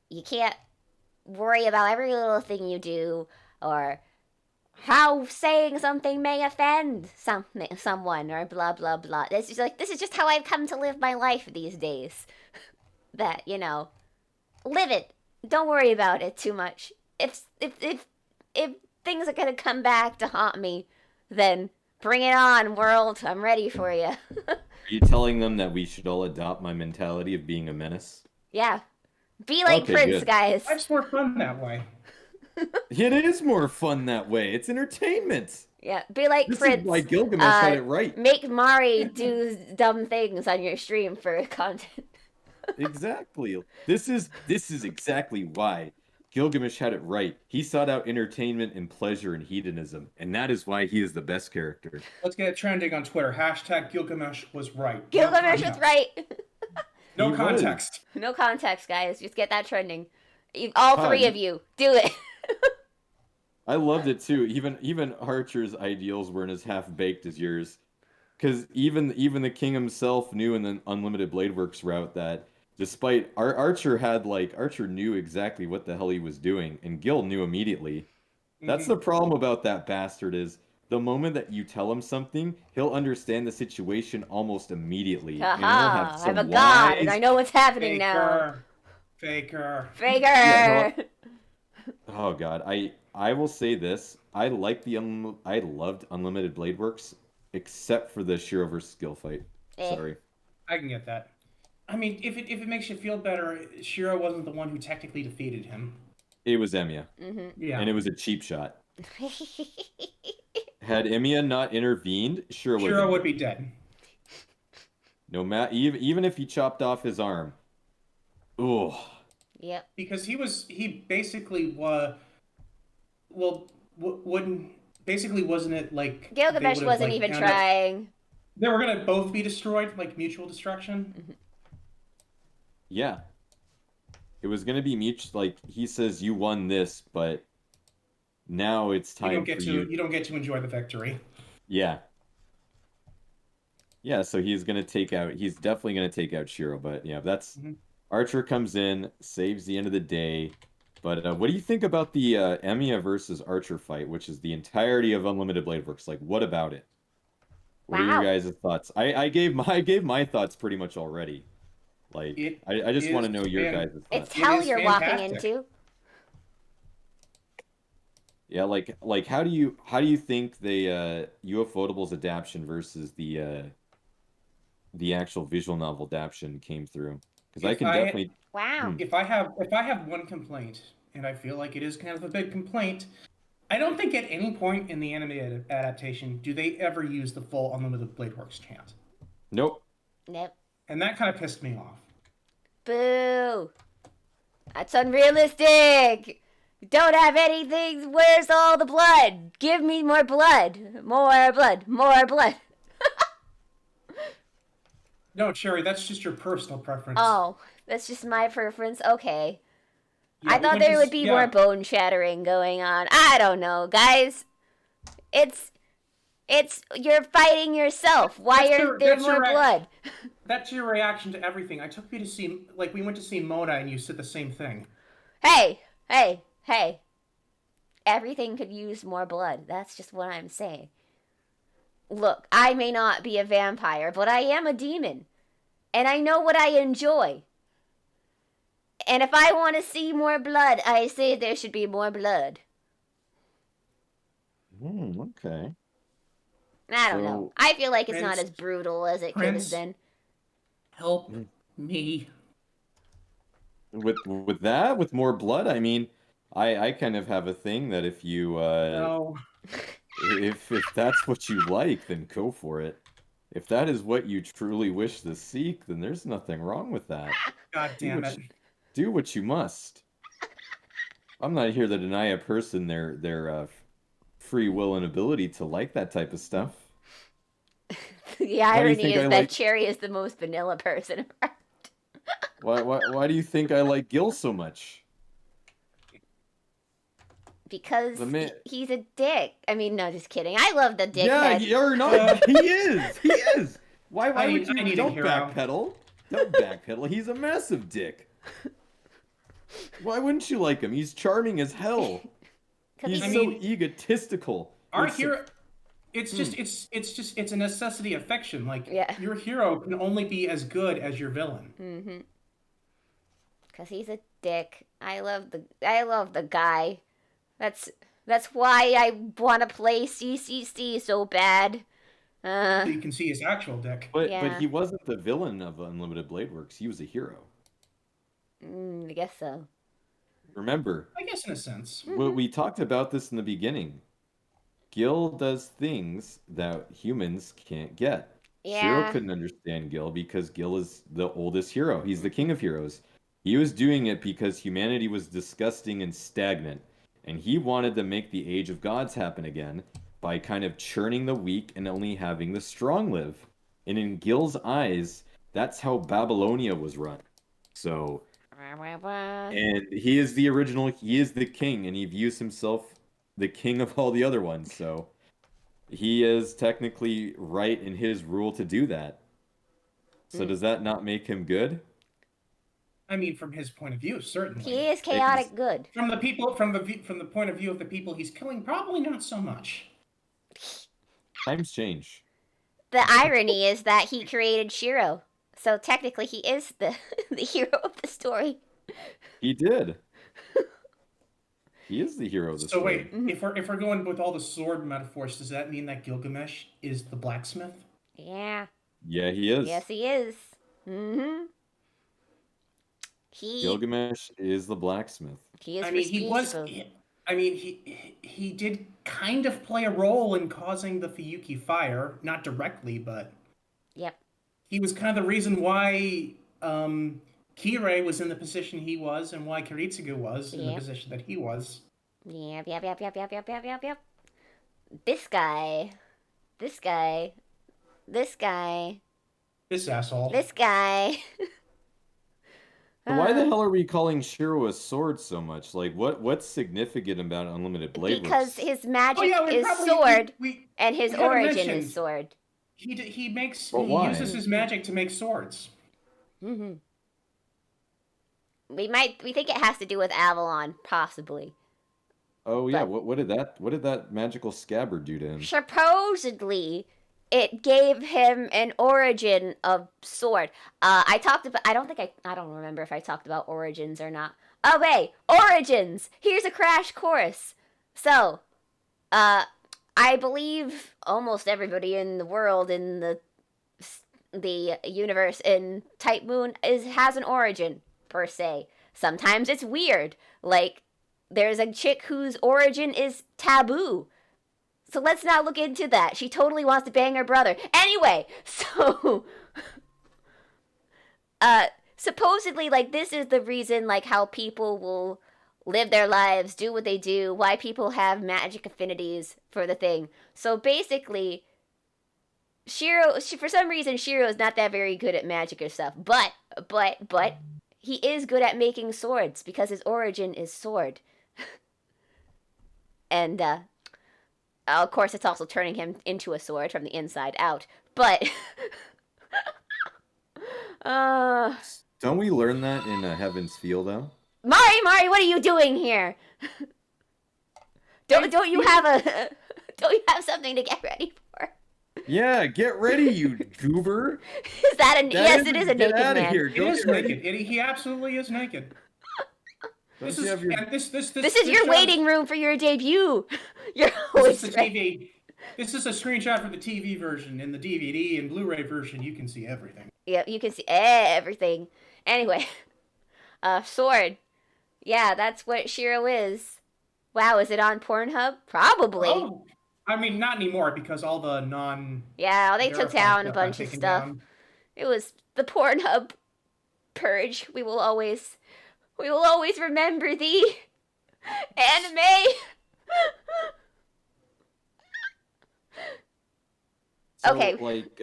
You can't worry about every little thing you do or how saying something may offend someone or blah blah blah. This is just how I've come to live my life these days. That live it. Don't worry about it too much. If things are gonna come back to haunt me, then bring it on, world. I'm ready for you. Are you telling them that we should all adopt my mentality of being a menace? Yeah, be like Okay, Prince, good. guys. Life's more fun that way. It is more fun that way. It's entertainment. Yeah, be like This Prince. is why Gilgamesh had it right. Make Mari do dumb things on your stream for content. Exactly. This is exactly why Gilgamesh had it right. He sought out entertainment and pleasure and hedonism, and that is why he is the best character. Let's get it trending on Twitter. Hashtag Gilgamesh was right. Gilgamesh was right. No He context. No context, guys. Just get that trending. All three of you, do it. I loved it too. Even Archer's ideals weren't as half baked as yours, because even the king himself knew in the Unlimited Blade Works route that despite Archer knew exactly what the hell he was doing, and Gil knew immediately. That's the problem about that bastard is the moment that you tell him something, he'll understand the situation almost immediately, and he'll have Haha, some I'm a god, and wise- I know what's happening now. Faker. Faker. Yeah, Oh god, I will say this: I loved Unlimited Blade Works, except for the Shiro versus Skill fight. Sorry. I can get that. I mean, if it makes you feel better, Shiro wasn't the one who technically defeated him. It was Emiya, Yeah. and it was a cheap shot. Had Emiya not intervened, Shiro would be dead. No matter, even if he chopped off his arm. Ooh. Yep. Because he basically was, wouldn't, basically wasn't it like... Gilgamesh wasn't even trying. They were going to both be destroyed, like mutual destruction? Yeah. It was going to be mutual, like, he says, you won this, but now it's time for you. You don't get to enjoy the victory. Yeah. Yeah, so he's definitely going to take out Shiro, but yeah, that's... Archer comes in, saves the end of the day. But what do you think about the Emiya versus Archer fight, which is the entirety of Unlimited Blade Works? Like, what about it? What are your guys' thoughts? I gave my thoughts pretty much already. Like, I just want to know your guys' thoughts. It's hell you're walking into. Yeah, like how do you think the UFOtable's adaptation versus the actual visual novel adaptation came through? Because I can definitely... Wow. If I have one complaint, and I feel like it is kind of a big complaint, I don't think at any point in the anime adaptation do they ever use the full Unlimited Blade Works chant. Nope. And that kind of pissed me off. Boo. That's unrealistic. You don't have anything. Where's all the blood? Give me more blood. More blood. More blood. No, Cherry, that's just your personal preference. Oh, that's just my preference. Okay. Yeah, I thought there would be more bone shattering going on. I don't know, guys. It's you're fighting yourself. Why aren't there more blood? That's your reaction to everything. I took you to see, like, we went to see Mona and you said the same thing. Hey. Everything could use more blood. That's just what I'm saying. Look, I may not be a vampire, but I am a demon. And I know what I enjoy. And if I want to see more blood, I say there should be more blood. Okay. I don't know. I feel like it's not as brutal as it could have been. Help me. With that, with more blood, I mean, I kind of have a thing that if you No. if that's what you like, then go for it. If that is what you truly wish to seek, then there's nothing wrong with that. God damn it. Do what you must. I'm not here to deny a person their free will and ability to like that type of stuff. The irony is that Cherry is the most vanilla person around. Why do you think I like Gil so much? Because The man- he's a dick. I mean, no, just kidding. I love the dickhead. Yeah, you're not. He is. He is. Why I would you? need a Don't hero. backpedal. Don't backpedal. He's a massive dick. Why wouldn't you like him? He's charming as hell. He's so egotistical. Our hero. It's just it's a necessity of fiction. Like your hero can only be as good as your villain. Mm-hmm. Because he's a dick. I love the guy. That's why I want to play CCC so bad. So you can see his actual dick. But he wasn't the villain of Unlimited Blade Works. He was a hero. I guess so. Remember? I guess in a sense. We talked about this in the beginning. Gil does things that humans can't get. Yeah. Shiro couldn't understand Gil because Gil is the oldest hero. He's the king of heroes. He was doing it because humanity was disgusting and stagnant, and he wanted to make the Age of Gods happen again by kind of churning the weak and only having the strong live. And in Gil's eyes, that's how Babylonia was run. So, and he is the original, he is the king, and he views himself the king of all the other ones, so he is technically right in his rule to do that. So does that not make him good? I mean, from his point of view, certainly. He is chaotic good. From the people, from the point of view of the people he's killing, probably not so much. Times change. The irony is that he created Shiro, so technically he is the hero of the story. He did. He is the hero of the story. So wait, if we're going with all the sword metaphors, does that mean that Gilgamesh is the blacksmith? Yeah. Yeah, he is. Yes, he is. Mm-hmm. Gilgamesh is the blacksmith. He is. He did kind of play a role in causing the Fuyuki fire, not directly, but. Yep. He was kind of the reason why Kirei was in the position he was, and why Kiritsugu was in the position that he was. Yep. This guy. This asshole. This guy. So why the hell are we calling Shiro a sword so much? Like, what's significant about Unlimited Blade Works? Because his magic is sword, and his origin is sword. He uses his magic to make swords. Mm-hmm. We think it has to do with Avalon, possibly. Oh yeah, what did that magical scabbard do to him? Supposedly, it gave him an origin of sword. I don't remember if I talked about origins or not. Oh wait, origins. Here's a crash course. So, I believe almost everybody in the world in the universe in Type Moon has an origin per se. Sometimes it's weird, like there's a chick whose origin is taboo. So let's not look into that. She totally wants to bang her brother. Anyway, so supposedly, like, this is the reason, like, how people will live their lives, do what they do, why people have magic affinities for the thing. So basically, for some reason, Shiro is not that very good at magic or stuff. But he is good at making swords because his origin is sword. And, of course, it's also turning him into a sword from the inside out. But, don't we learn that in Heaven's Feel, though? Mari, what are you doing here? Don't you have something to get ready for? Yeah, get ready, you goober. Is that yes, it is a naked man. Here. It is naked. He absolutely is naked. This is your waiting room for your debut. This is a screenshot for the TV version. In the DVD and Blu-ray version, you can see everything. Yeah, you can see everything. Anyway, sword. Yeah, that's what Shiro is. Wow, is it on Pornhub? Probably. Oh, I mean, not anymore because all the non. Yeah, they took down a bunch of stuff. Down. It was the Pornhub purge. We will always remember the anime. So, okay. Like,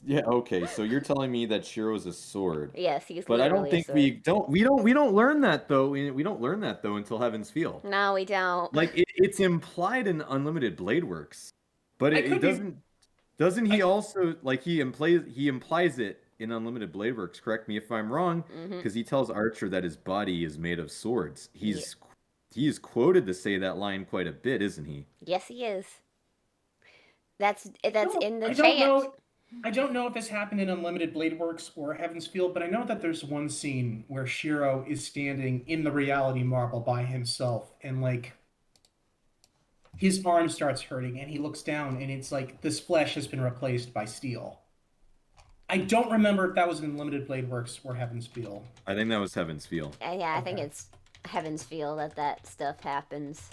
Yeah, okay. So you're telling me that Shiro's a sword. Yes, he's But I don't literally a think sword. we don't learn that though. We don't learn that though until Heaven's Feel. No, we don't. Like it's implied in Unlimited Blade Works, but I it could be. doesn't he I also like he implies it in Unlimited Blade Works, correct me if I'm wrong, Hmm. because he tells Archer that his body is made of swords. Yeah. He is quoted to say that line quite a bit, isn't he? Yes, he is. That's no, in the I don't chant. know. I don't know if this happened in Unlimited Blade Works or Heaven's Field, but I know that there's one scene where Shiro is standing in the reality marble by himself, and like his arm starts hurting, and he looks down, and it's like this flesh has been replaced by steel. I don't remember if that was in Unlimited Blade Works or Heaven's Field. I think that was Heaven's Feel. Yeah, I think Okay. it's Heaven's Feel that stuff happens.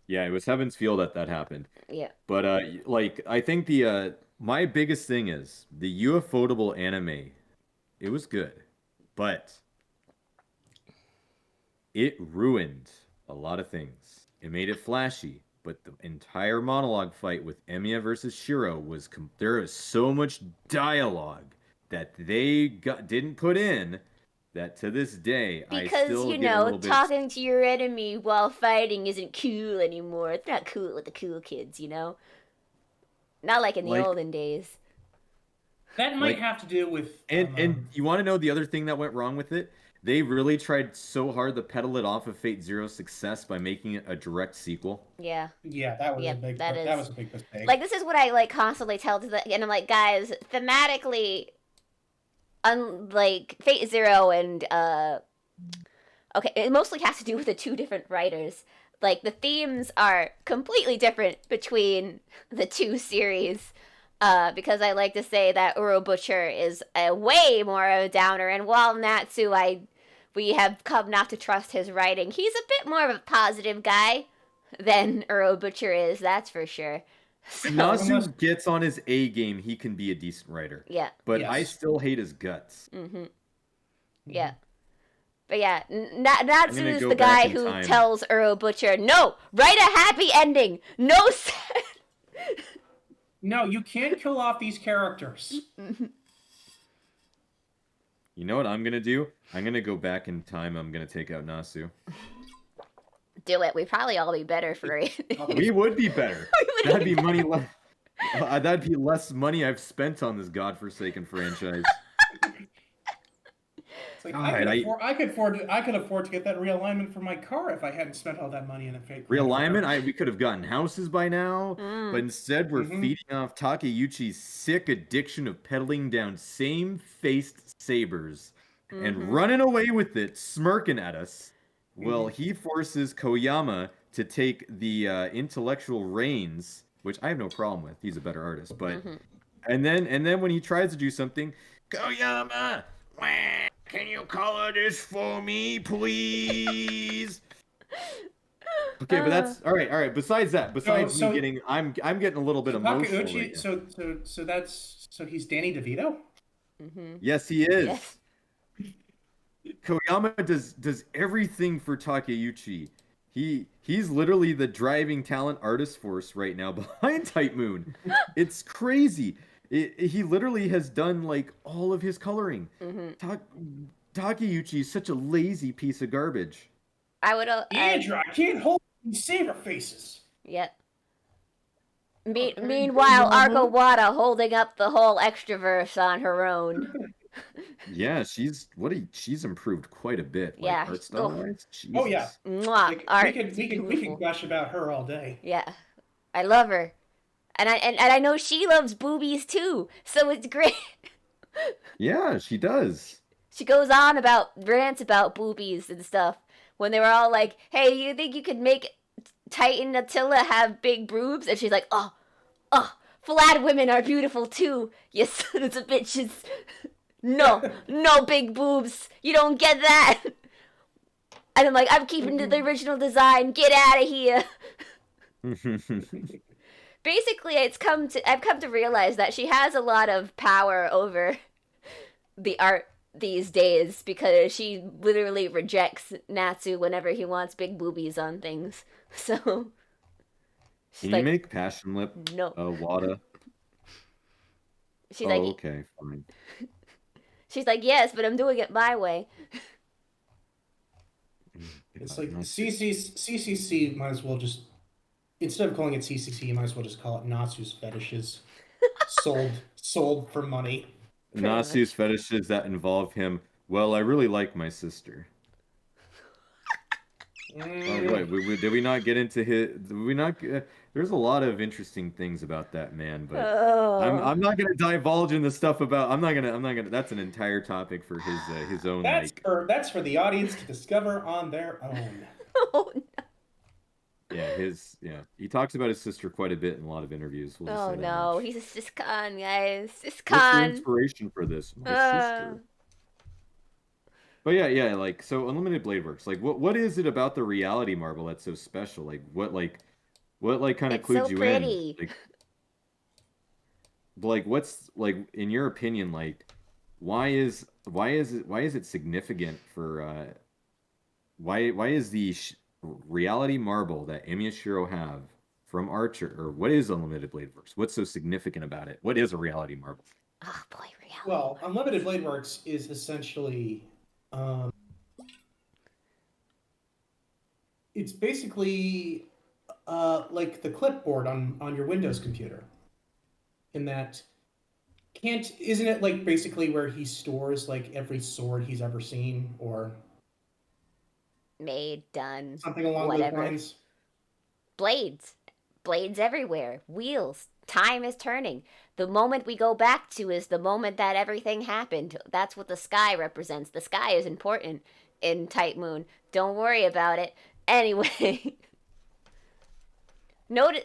Yeah, it was Heaven's Feel that happened. Yeah. But like I think the my biggest thing is the UFOtable anime. It was good, but it ruined a lot of things. It made it flashy, but the entire monologue fight with Emiya versus Shiro was there is so much dialogue that they didn't put in that to this day I Because, still you get a know, little bit. talking to your enemy while fighting isn't cool anymore. It's not cool with the cool kids, you know? Not like in the Like- olden days. That might Like- have to do with And you want to know the other thing that went wrong with it? They really tried so hard to pedal it off of Fate Zero's success by making it a direct sequel. Yeah. yeah, that was Yep, a big that is- that was a big mistake. Like, this is what I, like, constantly tell to the... And I'm like, guys, thematically... Like, Fate Zero and, Okay, it mostly has to do with the two different writers. Like, the themes are completely different between the two series. Because I like to say that Uro Butcher is a way more of a downer, and while Natsu, we have come not to trust his writing, he's a bit more of a positive guy than Uro Butcher is, that's for sure. So, Nasu gets on his A game, he can be a decent writer. yeah. But Yes. I still hate his guts. Mm-hmm. Yeah. But yeah, Natsu gonna is go the back guy in who time. tells Uro Butcher, no, write a happy ending. No sad. No, you can't kill off these characters. You know what I'm gonna do? I'm gonna go back in time. I'm gonna take out Nasu. Do it. We'd probably all be better for it. We would be better. That'd be money less. That'd be less money I've spent on this godforsaken franchise. It's like God, I could afford to get that realignment for my car if I hadn't spent all that money in a fake Realignment, we could have gotten houses by now, Mm. but instead we're Mhm. feeding off Takeuchi's sick addiction of peddling down same-faced sabers and Mhm. running away with it, smirking at us. Well, he forces Koyama to take the intellectual reins, which I have no problem with. He's a better artist, but Mhm. and then when he tries to do something, Koyama, wah, can you color this for me, please? Okay, but that's all right. All right. Besides that, so- me getting, I'm getting a little bit emotional. Takeuchi, Right now. so he's Danny DeVito? Mhm. Yes, he is. Yes. Koyama does everything for Takeuchi. He's literally the driving talent artist force right now behind Type Moon. It's crazy. He literally has done like all of his coloring. Mhm. Takeuchi is such a lazy piece of garbage. I would. Andrew, I can't hold these saber faces. Yep. Okay, Meanwhile, normal. Arkawada holding up the whole extraverse on her own. Yeah, she's improved quite a bit. Like, Yeah, art style wise. Oh, yeah. Mwah, Like, art. we can gush about her all day. Yeah, I love her, and I know she loves boobies too. So it's great. Yeah, she does. She goes on about rants about boobies and stuff when they were all like, "Hey, you think you could make Titan Attila have big boobs?" And she's like, "Oh, flat women are beautiful too. You sons of bitches. No big boobs. You don't get that." And I'm like, "I'm keeping to the original design. Get out of here." Basically, I've come to realize that she has a lot of power over the art these days because she literally rejects Natsu whenever he wants big boobies on things. So she's Can like, you make Passion Lip no. Wada? She's like, okay, fine. she's like, yes, but I'm doing it my way. It's like CCC might as well just, instead of calling it CCC, you might as well just call it Natsu's fetishes. Sold for money. Nasu's fetishes that involve him. Well, I really like my sister. Wait, did we not get into his? Did we not? There's a lot of interesting things about that man, but Oh. I'm not gonna divulge in the stuff about. I'm not gonna. That's an entire topic for his own like. That's for the audience to discover on their own. Oh, no. Yeah. He talks about his sister quite a bit in a lot of interviews. We'll just Oh say that no, much. he's a siscon, guys. What's your Siscon. inspiration for this? My sister. But yeah, like so Unlimited Blade Works. Like what is it about the reality marble that's so special? Like what kind of It's clued so you pretty. in? Like what's like in your opinion like why is it significant for why is the reality marble that Emi and Shiro have from Archer or what is Unlimited Blade Works? What's so significant about it? What is a reality marble? Oh boy, reality. Well, Unlimited Blade Works is essentially, it's basically like the clipboard on your Windows computer. In that, isn't it like basically where he stores like every sword he's ever seen or Made, done, something along those whatever. lines? Blades everywhere, wheels. Time is turning. The moment we go back to is the moment that everything happened. That's what the sky represents. The sky is important in Type Moon. Don't worry about it. Anyway, notice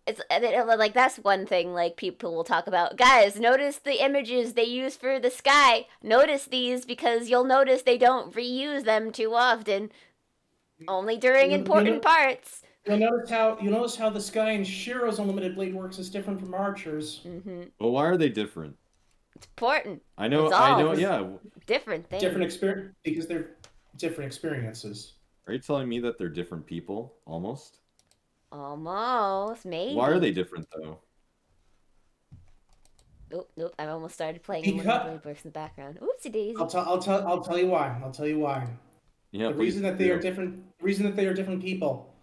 it's like that's one thing like people will talk about. Guys, notice the images they use for the sky. Notice these because you'll notice they don't reuse them too often. Only during important parts. You'll notice how the sky in Shiro's Unlimited Blade Works is different from Archer's. Mm-hmm. Well, why are they different? It's important. I know, yeah. Different things. Different experience because they're different experiences. Are you telling me that they're different people almost? Almost, maybe. Why are they different though? Nope. I almost started playing Unlimited Blade Works in the background. Oopsie daisy. I'll tell you why. I'll tell you why. Yeah, the reason that they are different people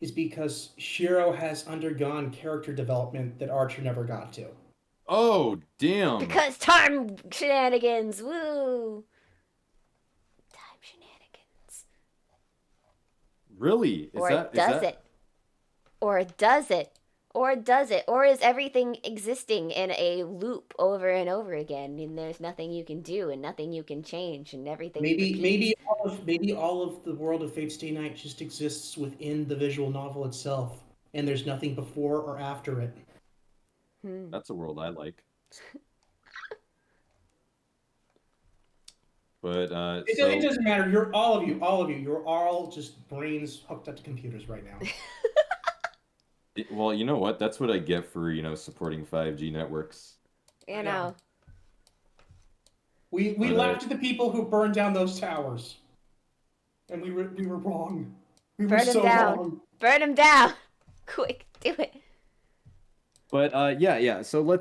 is because Shiro has undergone character development that Archer never got to. Oh, damn. Because time shenanigans. Woo. Time shenanigans. Really? Or does it? Or is everything existing in a loop over and over again and there's nothing you can do and nothing you can change and everything maybe all of the world of Fate Stay Night just exists within the visual novel itself and there's nothing before or after it. That's a world I like. But it doesn't matter. You're all of you. You're all just brains hooked up to computers right now. Well, you know what? That's what I get for, supporting 5G networks. You know. We laughed at the people who burned down those towers. And we were wrong. We were so wrong. Burn them down. Quick, do it. But yeah. So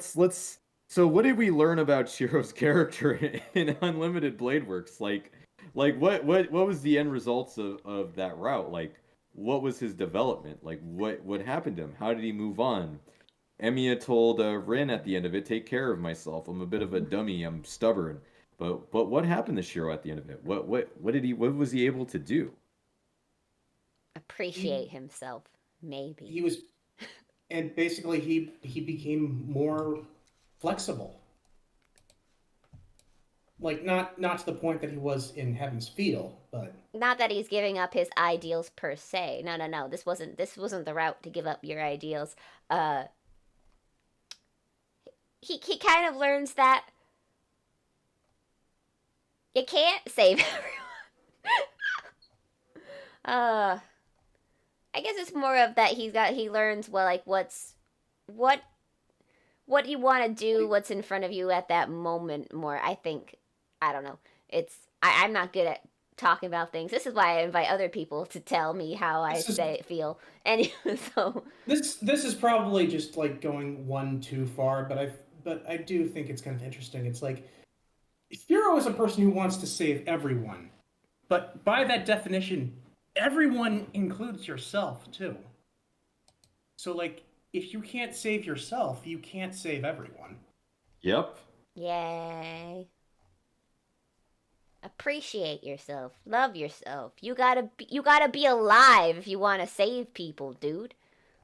so what did we learn about Shiro's character in Unlimited Blade Works? Like what was the end results of that route? Like what was his development? Like what happened to him? How did he move on? Emiya told Rin at the end of it, "Take care of myself. I'm a bit of a dummy. I'm stubborn." But what happened to Shiro at the end of it? What was he able to do? Appreciate himself, maybe. He was, and basically he became more flexible. Like not to the point that he was in Heaven's Feel, but not that he's giving up his ideals per se. No. This wasn't the route to give up your ideals. He kind of learns that you can't save everyone. I guess it's more of that he learns what you want to do, what's in front of you at that moment more. I think, I don't know. I'm not good at talking about things. This is why I invite other people to tell me how I feel. Anyway, so this is probably just like going one too far, but but I do think it's kind of interesting. It's like Hero is a person who wants to save everyone, but by that definition, everyone includes yourself too. So like, if you can't save yourself, you can't save everyone. Yep. Yay. Appreciate yourself. Love yourself. You gotta be alive if you want to save people, dude.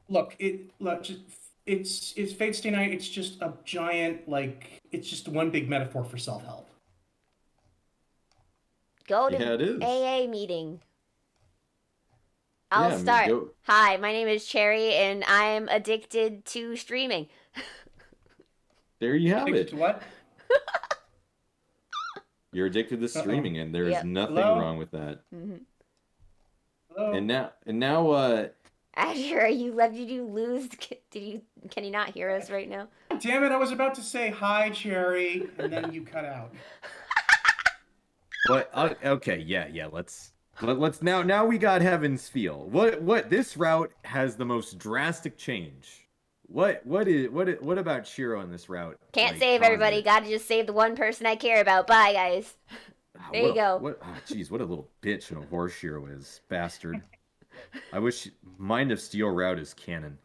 It's Fate Stay Night. It's just a giant like it's just one big metaphor for self help. Go to Yeah, it is. AA meeting. I'll Yeah, start. go. Hi, my name is Cherry, and I'm addicted to streaming. There you have Addicted it. to what? You're addicted to Uh-oh. streaming, and there's Yep. nothing Hello? wrn with that. Mm-hmm. Hello? And now, Azure, did you lose? Can you not hear us right now? Damn it! I was about to say hi, Cherry, and then you cut out. But okay, yeah. Let's now we got Heaven's Feel. What this route has the most drastic change. What about Shiro in this route? Can't like, save everybody. Gotta just save the one person I care about. Bye, guys. There you go. Jeez, what a little bitch and a horse Shiro is, bastard. I wish Mind of Steel route is canon.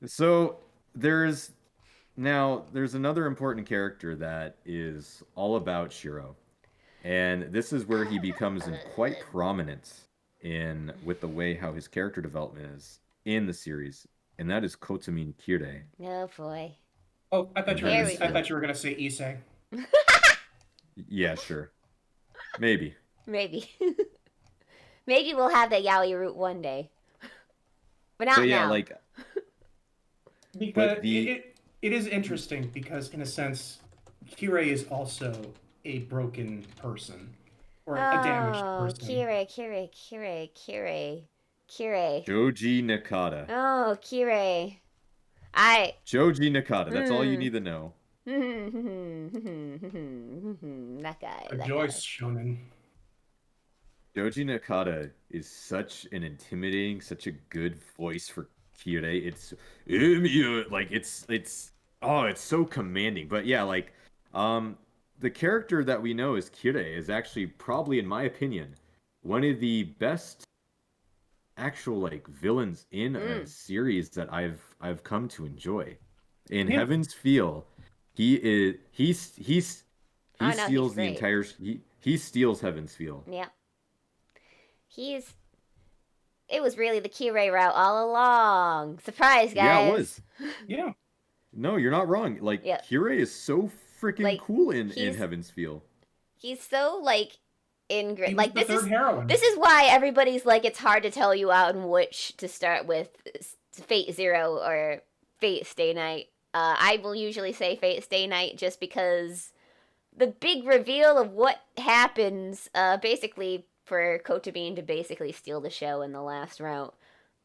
So there's another important character that is all about Shiro. And this is where he becomes quite prominent with the way how his character development is in the series, and that is Kotomin Kirei. Oh boy. Oh, I thought you were gonna say Issei. Yeah, sure. Maybe. Maybe. Maybe we'll have that yaoi route one day. But not now. Like because it is interesting because in a sense Kirei is also a broken person or a damaged person. Kirei. Joji Nakata. Oh, Kirei. Joji Nakata. That's all you need to know. That guy. A Joyce shonen. Joji Nakata is such an intimidating, such a good voice for Kirei. It's so commanding. But yeah, like the character that we know as Kirei is actually probably, in my opinion, one of the best actual like villains in a series that I've come to enjoy. In Heaven's Feel, he steals the entire he steals Heaven's Feel. Yeah. It was really the Kirei route all along. Surprise, guys. Yeah, it was. Yeah. No, you're not wrong. Like, Kirei is so freaking cool in Heaven's Feel. He's so, like, ingrained. Like, this is why everybody's like, it's hard to tell you out in which to start with, Fate Zero or Fate Stay Night. I will usually say Fate Stay Night just because the big reveal of what happens, basically, for Kotomin to basically steal the show in the last route,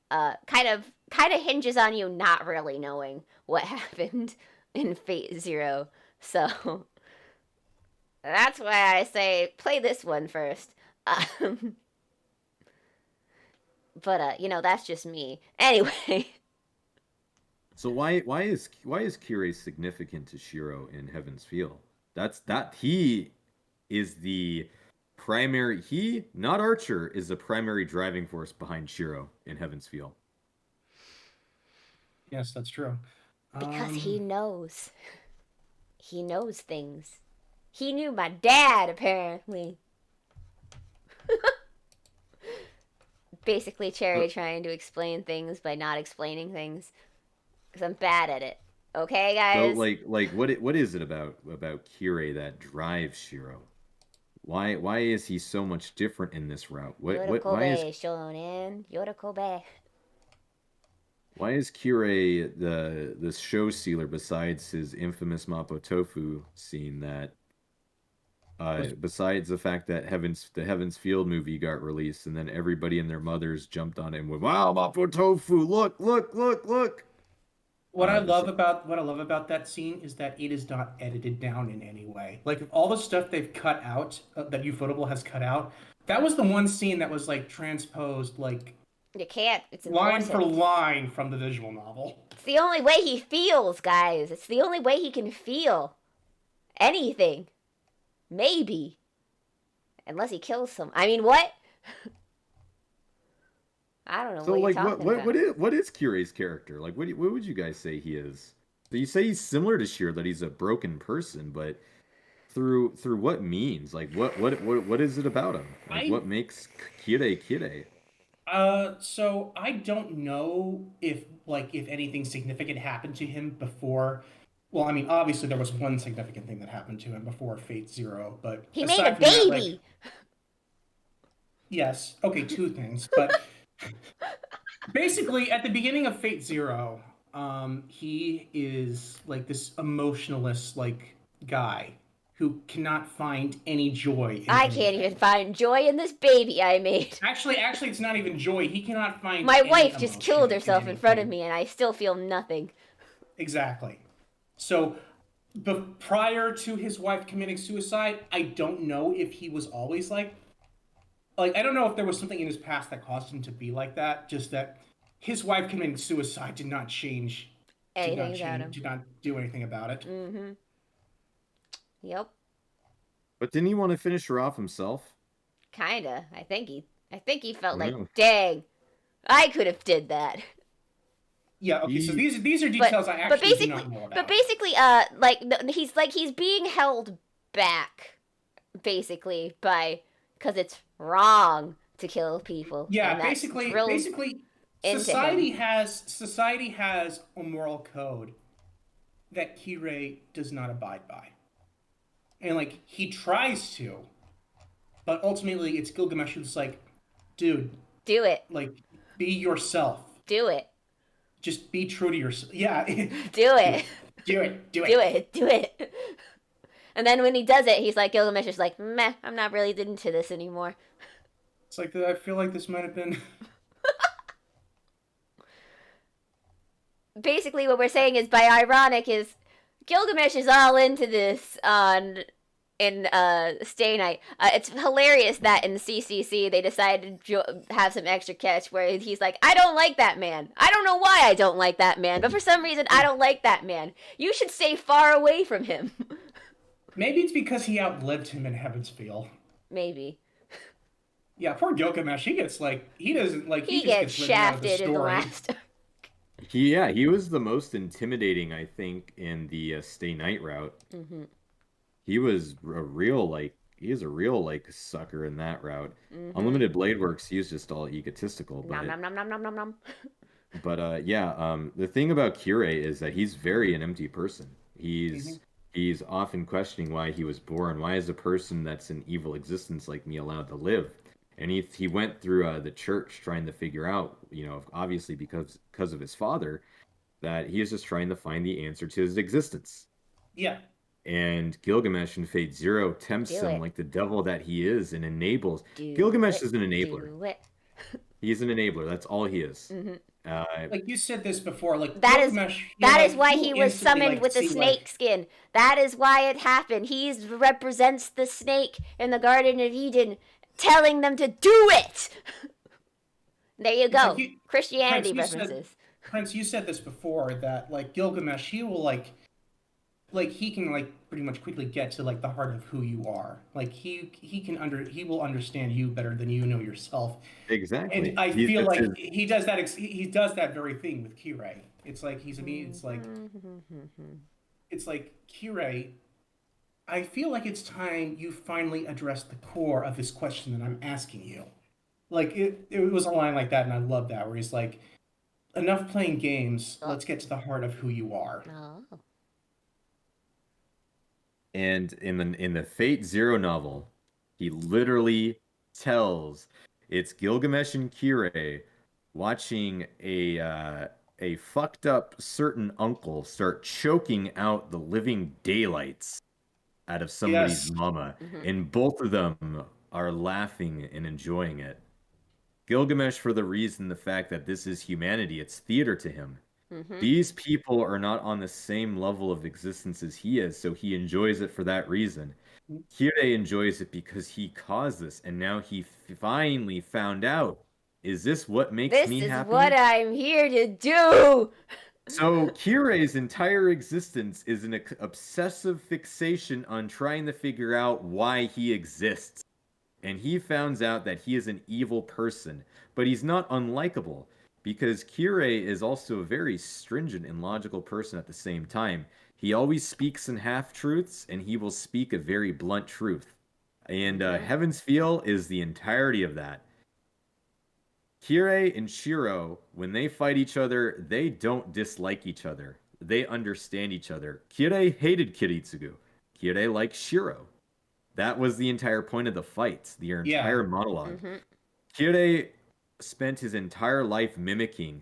kind of hinges on you not really knowing what happened in Fate Zero. So that's why I say play this one first. But that's just me. Anyway. So why is Kirei significant to Shiro in Heaven's Feel? He is the primary. He, not Archer, is the primary driving force behind Shiro in Heaven's Feel. Yes, that's true. Because he knows. He knows things. He knew my dad, apparently. Basically, Cherry trying to explain things by not explaining things. Because I'm bad at it. Okay, guys? So, like, what is it about Kirei that drives Shiro? Why is he so much different in this route? Why is Kirei the show stealer besides his infamous Mapo Tofu scene that besides the fact that the Heaven's Field movie got released and then everybody and their mothers jumped on it and went, "Wow, Mapo Tofu, look." What I love about that scene is that it is not edited down in any way. Like all the stuff they've cut out that Ufotable has cut out, that was the one scene that was like transposed like You can't. It's line important. for line from the visual novel. It's the only way he feels, guys. It's the only way he can feel anything. Maybe. Unless he kills some. I mean, what? I don't know So what you're like talking about. what is Kyrie's character? Like what would you guys say he is? So you say he's similar to Sheer, that he's a broken person, but through what means? Like what is it about him? Like I what makes Kirei Kirei? so I don't know if anything significant happened to him before. Well, I mean, obviously there was one significant thing that happened to him before Fate Zero, but He made a aside from that, like, baby. yes, okay, two things, but basically at the beginning of Fate Zero, he is like this emotionalist like guy who cannot find any joy in I can't anything. even find joy in this baby I made. Actually, it's not even joy. He cannot find My any wife just killed emotion herself in front of anything. me, and I still feel nothing. Exactly. So, prior to his wife committing suicide, I don't know if he was always like I don't know if there was something in his past that caused him to be like that. Just that his wife committing suicide Anything about him. did not do anything about it. Mm-hmm. Yep. But didn't he want to finish her off himself? Kinda. I think he felt like, Yeah. dang, I could have did that. Yeah. Okay. So He these are details I actually do not know about. but basically, he's being held back, basically, because it's wrong to kill people. Yeah. And that's Basically, drilled basically, into him. society has a moral code that Kirei does not abide by. And like he tries to, but ultimately it's Gilgamesh who's like, dude, Do it. like be yourself. Do it. Just be true to yourself. Yeah. Do it. Do it. Do it. Do it. Do it. And then when he does it, he's like, Gilgamesh is like, meh, I'm not really into this anymore. It's like I feel like this might have been. Basically, what we're saying is, by ironic, is Gilgamesh is all into this in Stay Night. It's hilarious that in CCC they decided to have some extra catch where he's like, I don't like that man. I don't know why I don't like that man, but for some reason I don't like that man. You should stay far away from him. Maybe it's because he outlived him in Heaven's Feel. Maybe. Yeah, poor Gilgamesh. He gets like he doesn't like He just gets gets written out of the shafted in the story. last. He was the most intimidating, I think, in the Stay Night route. Mm-hmm. He was a real like sucker in that route. Mm-hmm. Unlimited Blade Works, he was just all egotistical. Nom nom nom nom nom nom nom. But yeah, the thing about Kirei is that he's very an empty person. He's often questioning why he was born. Why is a person that's an evil existence like me allowed to live? And he went through the church trying to figure out, obviously because of his father, that he is just trying to find the answer to his existence. Yeah. And Gilgamesh in Fate Zero tempts Do him it. like the devil that he is and enables. Do Gilgamesh it. is an enabler. Do it. He's an enabler. That's all he is. Mm-hmm. Like you said this before, like That is Gilgamesh, that is why he'll he was instantly, summoned like, with the see, snake like, skin. That is why it happened. He represents the snake in the Garden of Eden, telling them to do it. There you go. like Christianity Prince, references. Prince, you said this before that like Gilgamesh, he will like he can like pretty much quickly get to like the heart of who you are. Like he will understand you better than you know yourself. Exactly. And I He's feel it's like his- he does that. He does that very thing with Kirei. It's like it's like Kirei. I feel like it's time you finally address the core of this question that I'm asking you. Like it was a line like that, and I love that where he's like, "Enough playing games. Let's get to the heart of who you are." Oh. And in the Fate Zero novel, he literally tells it's Gilgamesh and Kirei watching a fucked up certain uncle start choking out the living daylights out of somebody's Yes. mama, Mhm. and both of them are laughing and enjoying it. Gilgamesh, for the fact that this is humanity, it's theater to him. Mm-hmm. These people are not on the same level of existence as he is, so he enjoys it for that reason. Kirei enjoys it because he caused this, and now he finally found out Is this what makes This me is happy? what I'm here to do. So Kirei's entire existence is an obsessive fixation on trying to figure out why he exists. And he finds out that he is an evil person, but he's not unlikable because Kirei is also a very stringent and logical person at the same time. He always speaks in half-truths, and he will speak a very blunt truth. And Heaven's Feel is the entirety of that. Kirei and Shiro, when they fight each other, they don't dislike each other. They understand each other. Kirei hated Kiritsugu. Kirei liked Shiro. That was the entire point of the fights, the entire monologue. Kirei spent his entire life mimicking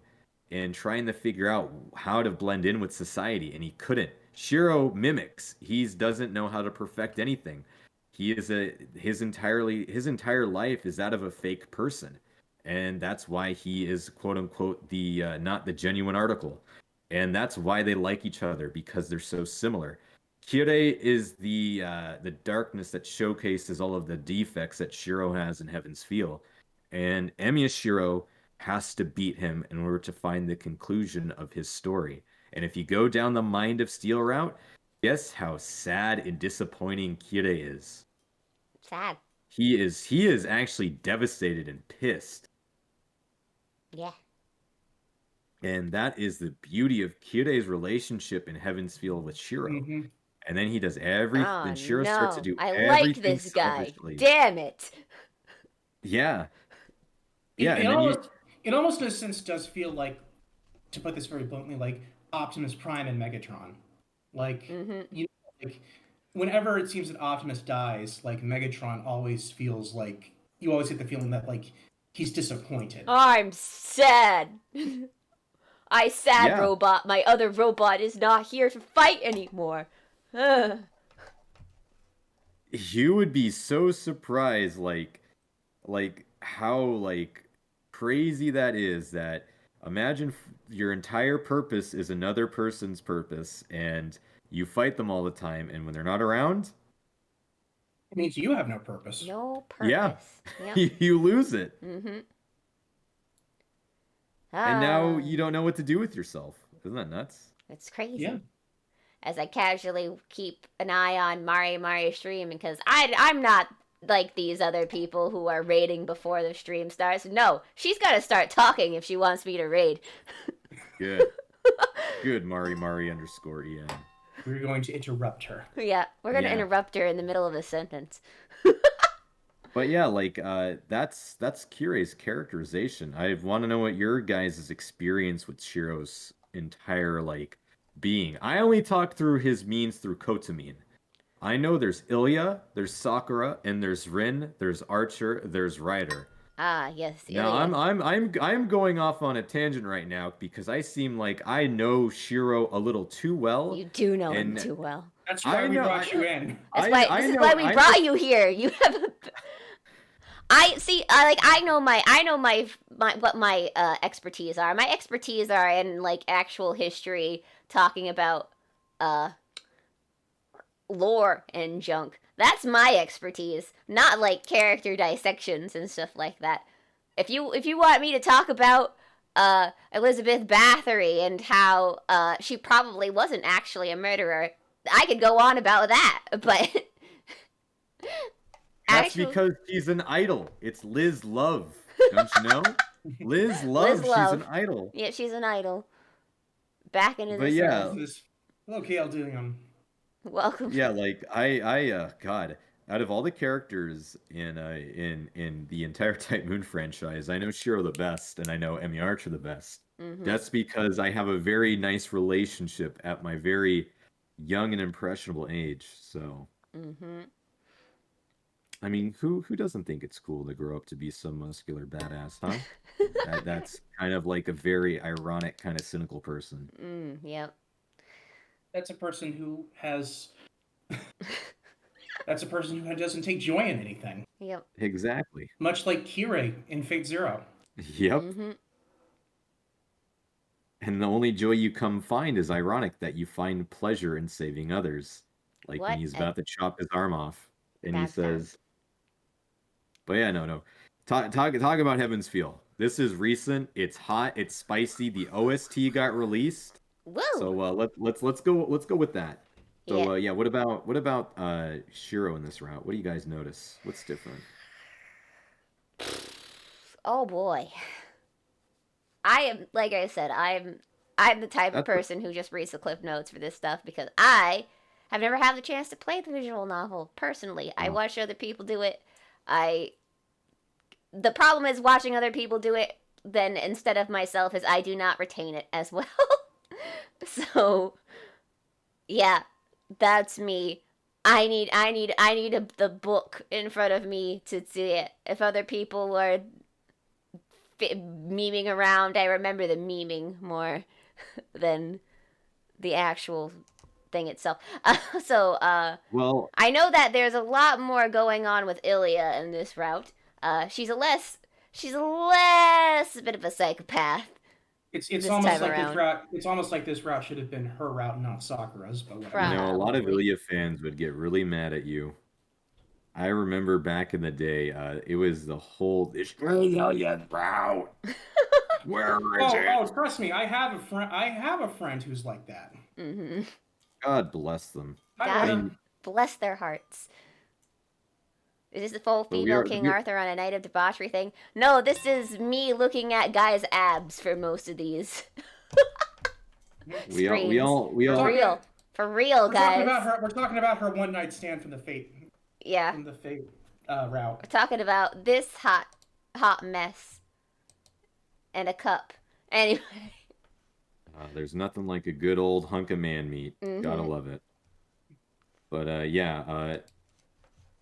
and trying to figure out how to blend in with society, and he couldn't. Shiro mimics. He doesn't know how to perfect anything. He is his entire life is that of a fake person, and that's why he is quote unquote the not the genuine article, and that's why they like each other because they're so similar. Kirei is the darkness that showcases all of the defects that Shiro has in Heaven's Feel, and Emiya Shiro has to beat him in order to find the conclusion of his story. And if you go down the Mind of Steel route, guess how sad and disappointing Kirei is. Sad. He is actually devastated and pissed. Yeah. And that is the beauty of Kirei's relationship in Heaven's Feel with Shiro. And then he does everything. Then Shiro starts to do everything. I like this guy. Damn it. Yeah. Yeah. It almost in a sense does feel like, to put this very bluntly, like Optimus Prime and Megatron. Like, you know, like whenever it seems that Optimus dies, like Megatron always feels like you always get the feeling that like he's disappointed. I'm sad. Robot. My other robot is not here to fight anymore. You would be so surprised, like how like crazy that is. That imagine your entire purpose is another person's purpose, and you fight them all the time, and when they're not around, it means you have no purpose. No purpose. Yeah, yep. You lose it. And now you don't know what to do with yourself. Isn't that nuts? It's crazy. Yeah. As I casually keep an eye on Mari stream, because I'm not like these other people who are raiding before the stream starts. No, she's got to start talking if she wants me to raid. Good. Good, Mari _EM. We're going to interrupt her. Yeah, we're going to interrupt her in the middle of a sentence. But yeah, like that's Kirei's characterization. I want to know what your guys' experience with Shiro's entire like being. I only talked through his means through Kotamine. I know there's Ilya, there's Sakura, and there's Rin, there's Archer, there's Ryder. Ah, yes. Ilya. Now I'm going off on a tangent right now because I seem like I know Shiro a little too well. You do know him too well. That's why we brought you in. This is why we brought you here. You have a... I know what my expertise are. My expertise are in like actual history, talking about lore and junk. That's my expertise, not like character dissections and stuff like that. If you want me to talk about Elizabeth Bathory and how she probably wasn't actually a murderer, I could go on about that, but that's because she's an idol. It's Liz Love, don't you know? Liz Love, she's an idol. Yeah, she's an idol. Back into the Okay, I'll do Welcome. Yeah, like I God, out of all the characters in the entire Type Moon franchise, I know Shiro the best, and I know Emi Archer the best. That's because I have a very nice relationship at my very young and impressionable age. So, I mean, who doesn't think it's cool to grow up to be some muscular badass, huh? That's kind of like a very ironic, kind of cynical person. Yep. That's a person who has. That's a person who doesn't take joy in anything. Yep. Exactly. Much like Kirei in Fate Zero. Yep. And the only joy you come find is ironic that you find pleasure in saving others. Like when he's about to chop his arm off, and he says, "But yeah, no. Talk about Heaven's Feel. This is recent. It's hot. It's spicy. The OST got released. Woo! So let's go with that. Yeah. So yeah, what about Shiro in this route? What do you guys notice? What's different? Oh boy. I am, like I said, I'm the type of That's person who just reads the clip notes for this stuff because I have never had the chance to play the visual novel personally. I watch other people do it. I The problem is watching other people do it then instead of myself is I do not retain it as well. So, yeah, that's me. I need the book in front of me to see it. If other people were memeing around, I remember the memeing more than the actual thing itself. well, I know that there's a lot more going on with Ilya in this route. She's a less bit of a psychopath. It's This almost time like around. this route. It's almost like this route should have been her route, not Sakura's. But whatever. a lot of Probably. Ilya fans would get really mad at you. I remember back in the day, it was the whole "It's Ilya's route. Where is it?" Trust me, I have a friend. I have a friend who's like that. Mm-hmm. God bless them. Hi, God Woody. bless their hearts. Is this the full But we female are King we, Arthur on a night of debauchery thing? No, this is me looking at guys' abs for most of these we all we streams. all we For all real. For real, We're talking guys. about her. We're talking about her one night stand Yeah. from the Fate route. We're talking about this hot mess. And a cup. Anyway. there's nothing like a good old hunk of man meat. Gotta Mhm. love it. But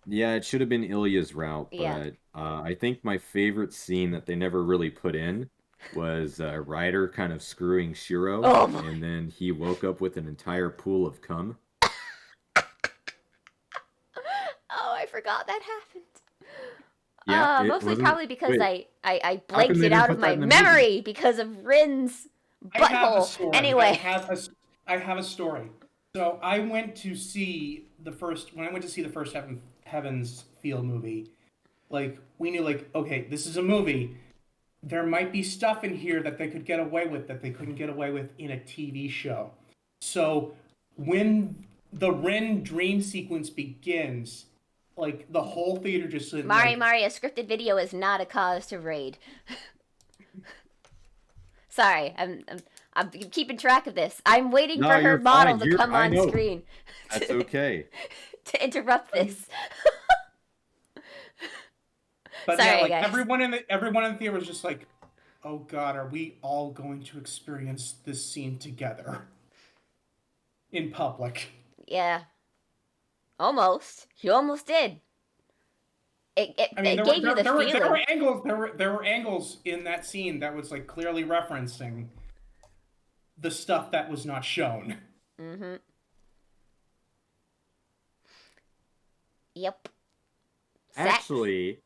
yeah, it should have been Ilya's route, Yeah. but I think my favorite scene that they never really put in was Ryder kind of screwing Shiro, Oh my. and then he woke up with an entire pool of cum. Oh, I forgot that happened. Yeah, it Mostly wasn't. probably because Wait, I how come blanked they it didn't out of put that my in the movie? memory because of Rin's I have a butthole. story. Anyway. I have a story. So I went to see the first Heavens Feel movie. Like we knew, like, okay, this is a movie. There might be stuff in here that they could get away with that they couldn't get away with in a TV show. So when the Ren dream sequence begins, like the whole theater just Mari, like, a scripted video is not a cause to raid. Sorry, I'm keeping track of this. I'm waiting No, for her you're model fine. to come I on know. screen. That's okay. To interrupt this. But Sorry, yeah, like guys. everyone in the theater was just like, "Oh God, are we all going to experience this scene together in public?" Yeah. Almost. You almost did. It I mean, gave you the feeling. there were angles in that scene that was like clearly referencing the stuff that was not shown. Mm-hmm. Yep. Sex. Actually,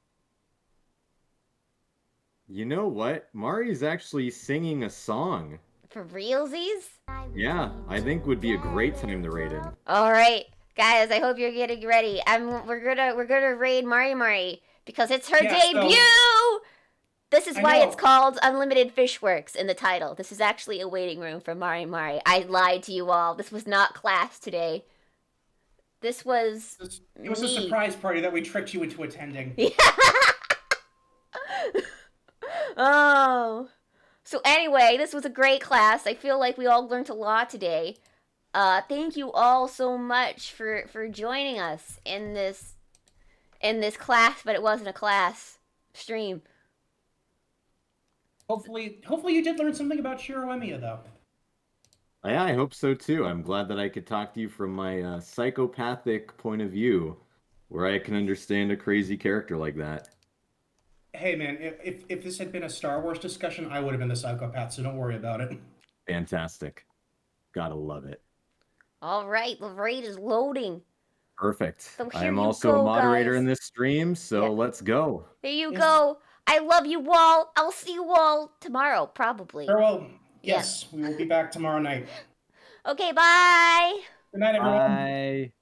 you know what? Mari's actually singing a song. For realsies? Yeah, I think would be a great time to raid in. All right, guys. I hope you're getting ready. We're gonna raid Mari because it's her debut. So, this is why it's called Unlimited Fish Works in the title. This is actually a waiting room for Mari. I lied to you all. This was not class today. This was. It was a surprise party that we tricked you into attending. Yeah. Oh. So anyway, this was a great class. I feel like we all learned a lot today. Thank you all so much for joining us in this class, but it wasn't a class stream. Hopefully you did learn something about Shiro Emiya, though. Yeah, I hope so too. I'm glad that I could talk to you from my psychopathic point of view, where I can understand a crazy character like that. Hey man, if this had been a Star Wars discussion, I would have been the psychopath, so don't worry about it. Fantastic. Gotta love it. All right, the raid is loading. Perfect. So I am also a moderator in this stream, so Yeah. let's go. Here you go. I love you all. I'll see you all tomorrow, probably. Farewell. Yes, we will be back tomorrow night. Okay, bye. Good night, everyone. Bye.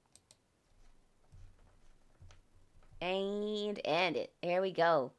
And end it. There we go.